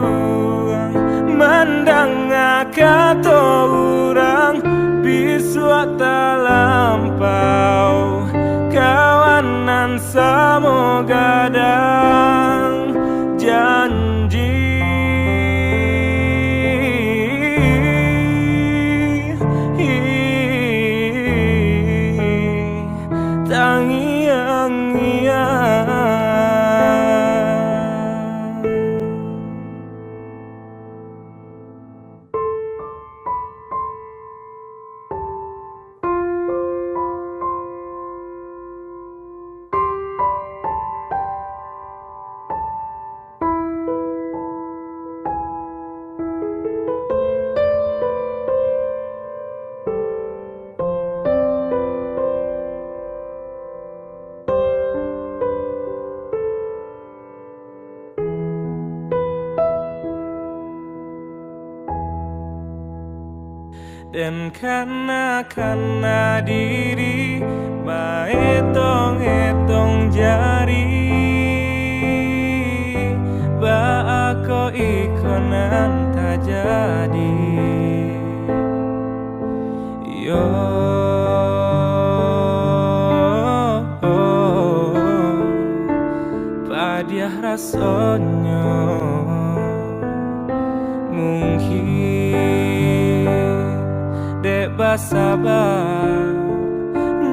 mandang kata orang bisu tak lampau kawanan samo gadang janji dan karena diri etong jari ba ako ikonan tak jadi yo padiah rasanya mungkin dek basabab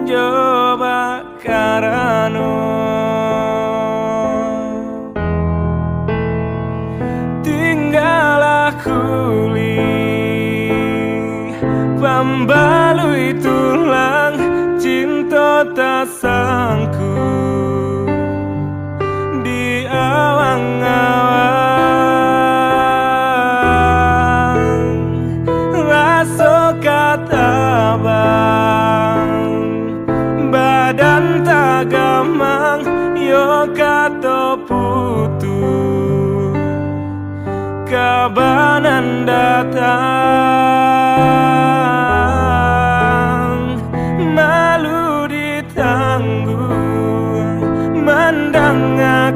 coba karano tinggal aku pembalui tulang cinta tak sanggup di awang-awang rasa kata bang badan tak gamang yo kata putu kabanan datang malu ditanggung mandang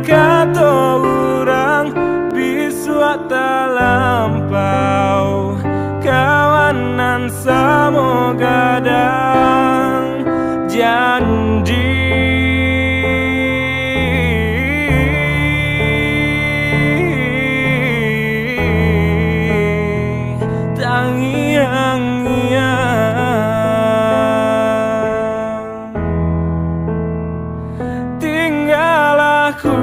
kata orang bisu tak lampau kawanan samo gadang janji tinggal aku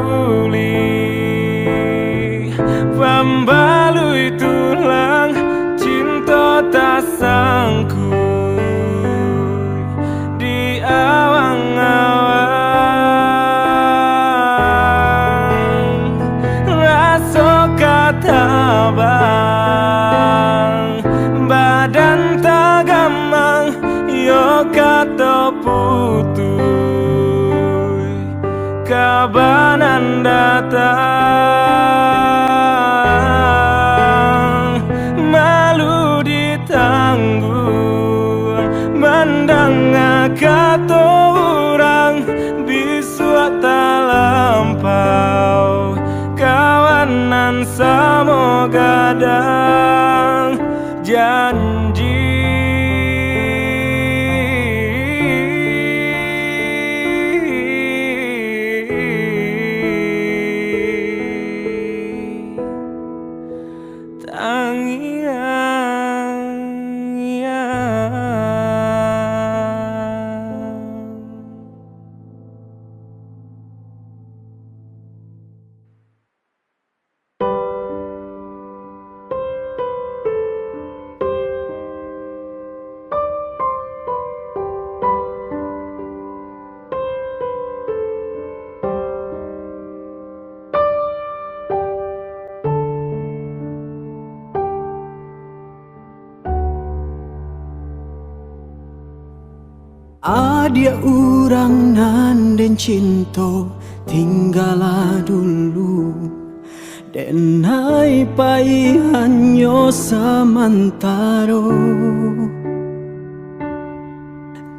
pembalui tulang cinta tak sanggup di awang-awang rasa kata bang badan tak gamang yo kata putu kabanan datang, malu ditanggung mandang kata orang bisu tak lampau, kawanan samo gadang janji. Adia urang nan den cinta tinggalah dulu, den hai pai hanyo samantaro.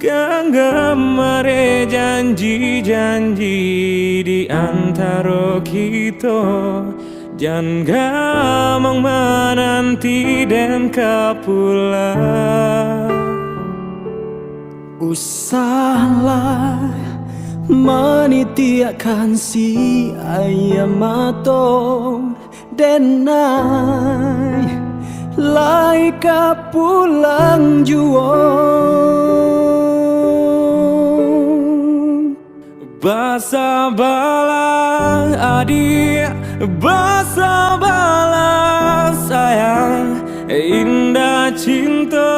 Kanggamare janji-janji di antara kita, jan gamang menanti dan kapula. Usahlah menitiakan si ayam mato denai laika pulang juang. Basa bala adik, basa bala sayang, indah cinta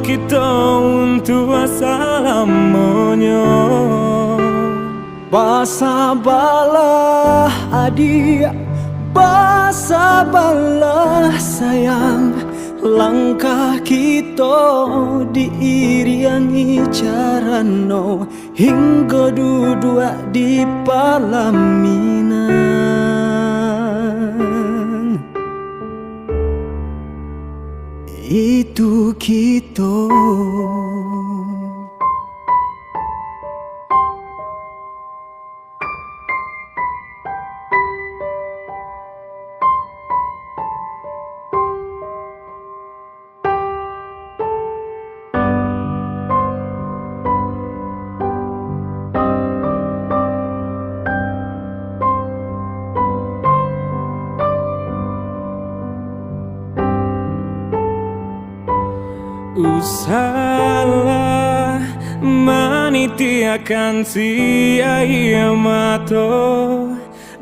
kita untuk selamanya. Basa bala adik, basa bala sayang, langkah kita diiringi carano hingga duduk di pelaminan. Itu kita. Usahlah menitiakan si ayam mato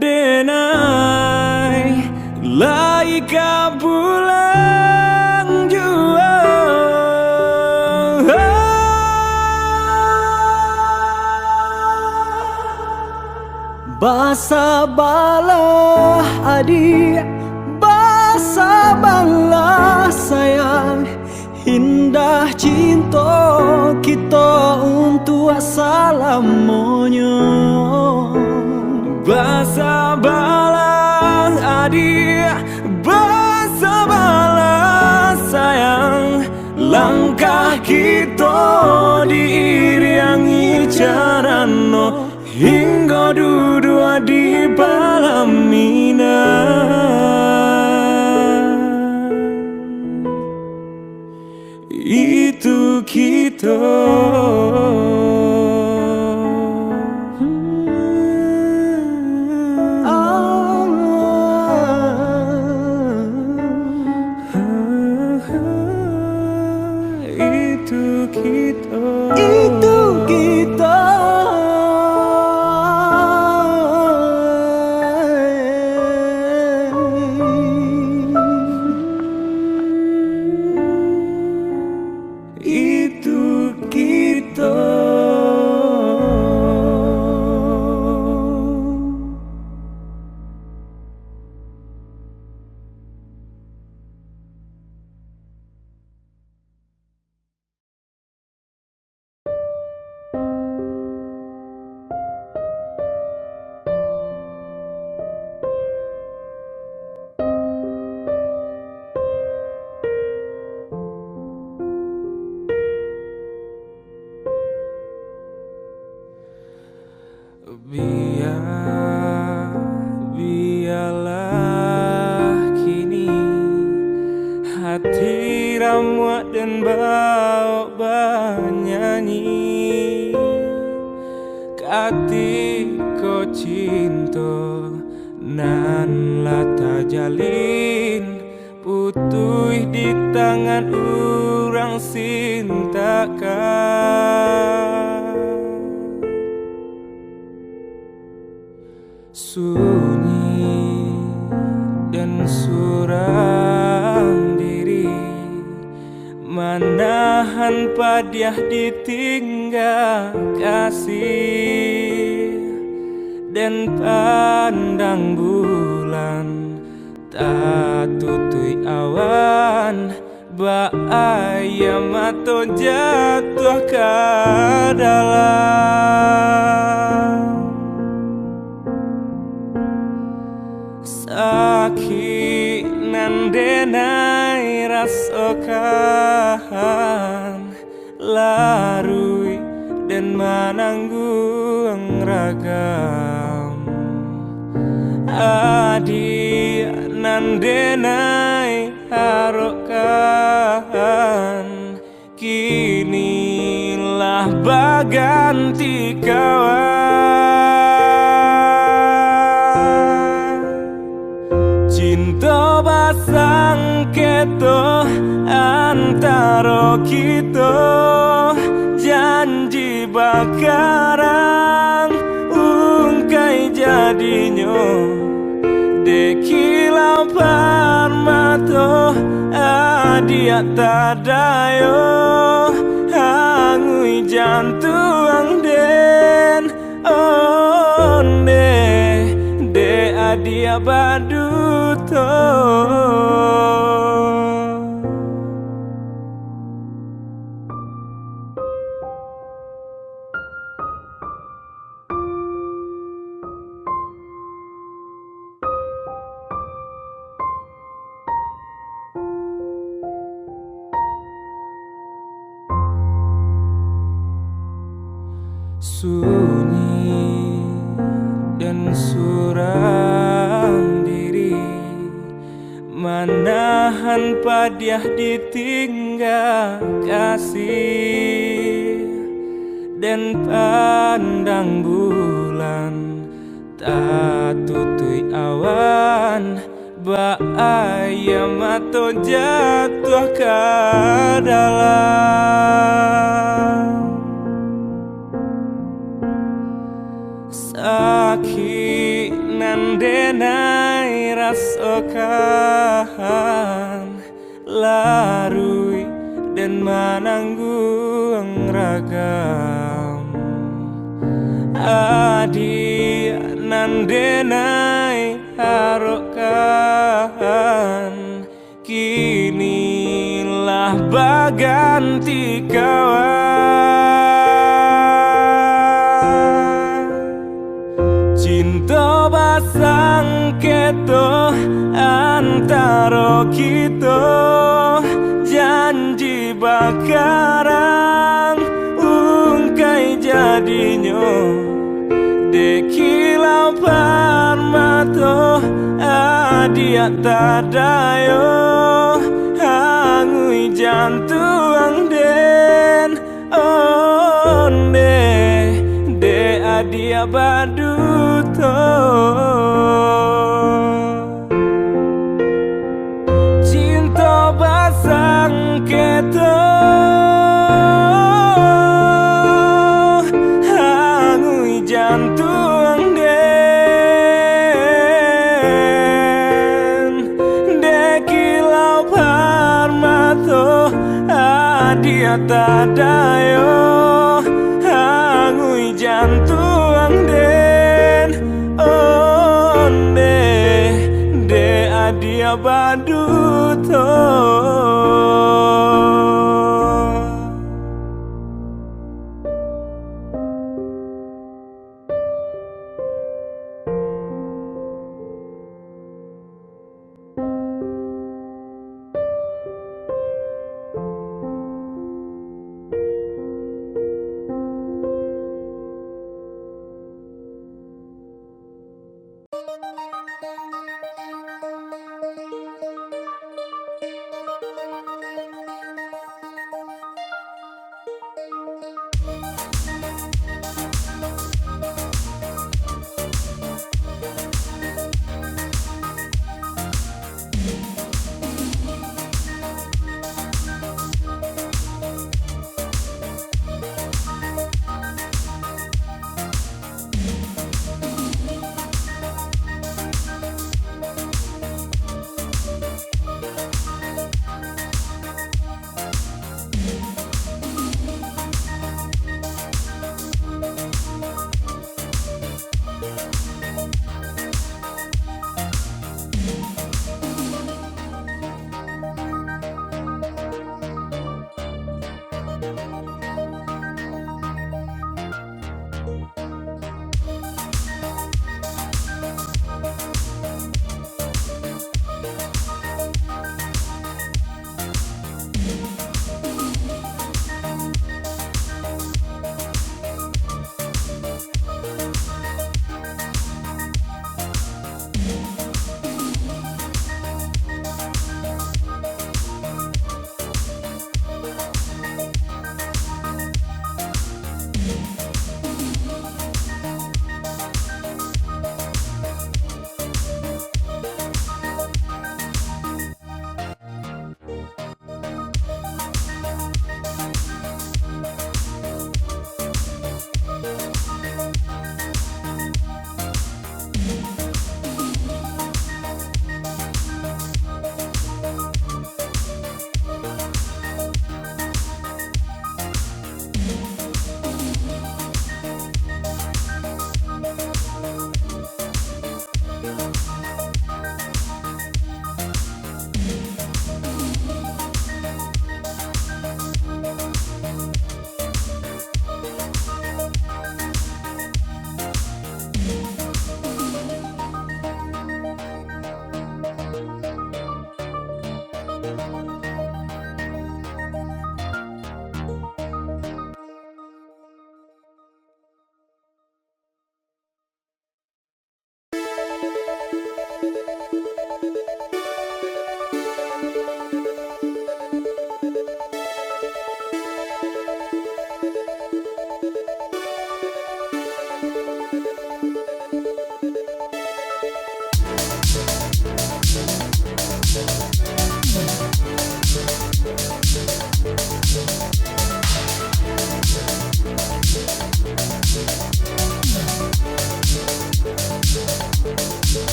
denai laika bulan jua. Basa bala adik, basa bala sayang, indah cinta kita untuk selamanya. Basa bala adik, basa bala sayang, langkah kita diiringi carano hingga duduk di pelaminan. Itu kita. Itu kita. Itu kita. Itu kita. Biarlah kini hati ramuak dan bau bernyanyi, kati ko cinta nan lata jalin, putui di tangan urang sintakan. Sunyi dan suram diri, manahan padiah ditinggal kasih, dan pandang bulan tak tutui awan, bahaya mato jatuh ke dalam. Sakit nan denai rasakan, larui dan menanggung ragam. Adi nan denai harokan, kinilah baganti kawan. Cinta basang keto antara kita, janji bakaran ungkai jadinya, dekilau parmato adia tadayo, hangui jantung den onde de adia baduto. Sunyi dan suram diri, manahan padiah ditinggal kasih, dan pandang bulan tak tutui awan, bahaya mato jatuh ke dalam. Sakit nan denai rasakan, larui dan menanggung ragam. Adi nan denai harokan, kinilah baganti kawan. Cinta basang keto antara kita, janji bakaran ungkai jadinya, dekilau parmato adia tadayo, hangui jantung den onde de adia baduto. Cinta basang keto hangui jantung den, dekilau parmato adia tadayo, hangui jantung den onde de adia baduto.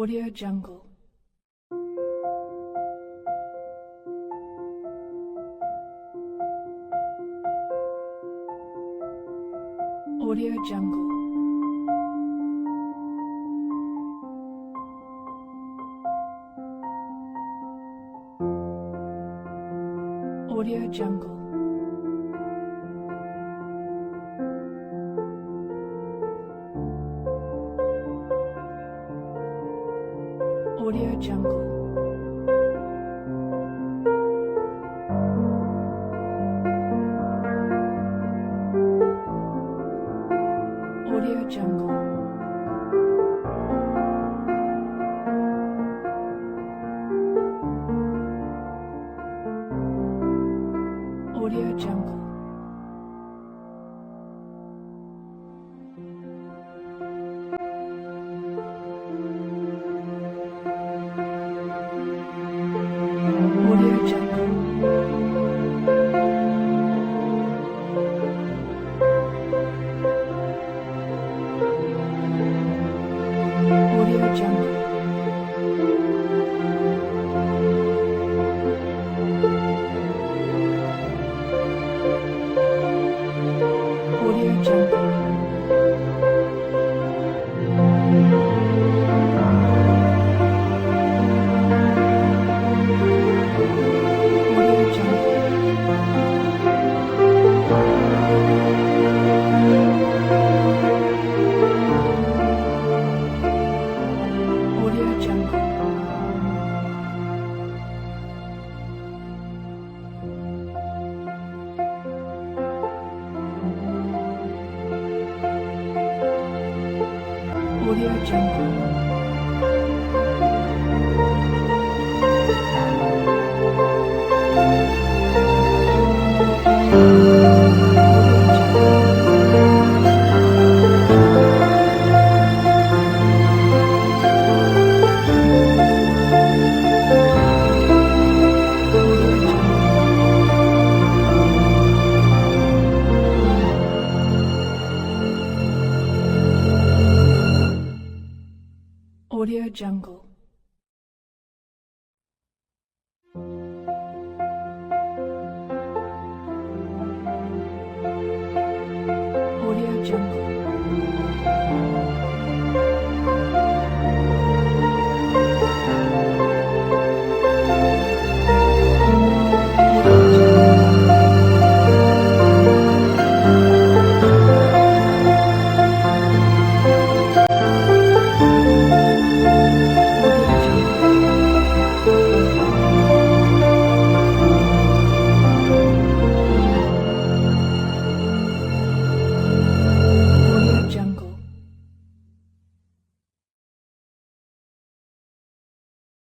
Audio Jungle. Audio Jungle. Audio Jungle. Audio Jungle. Audio Jungle. Audio Jungle. Audio Jungle. Audio Jungle. Audio Jungle. Audio Jungle. Audio Jungle. Audio Jungle. Audio Jungle. Audio Jungle.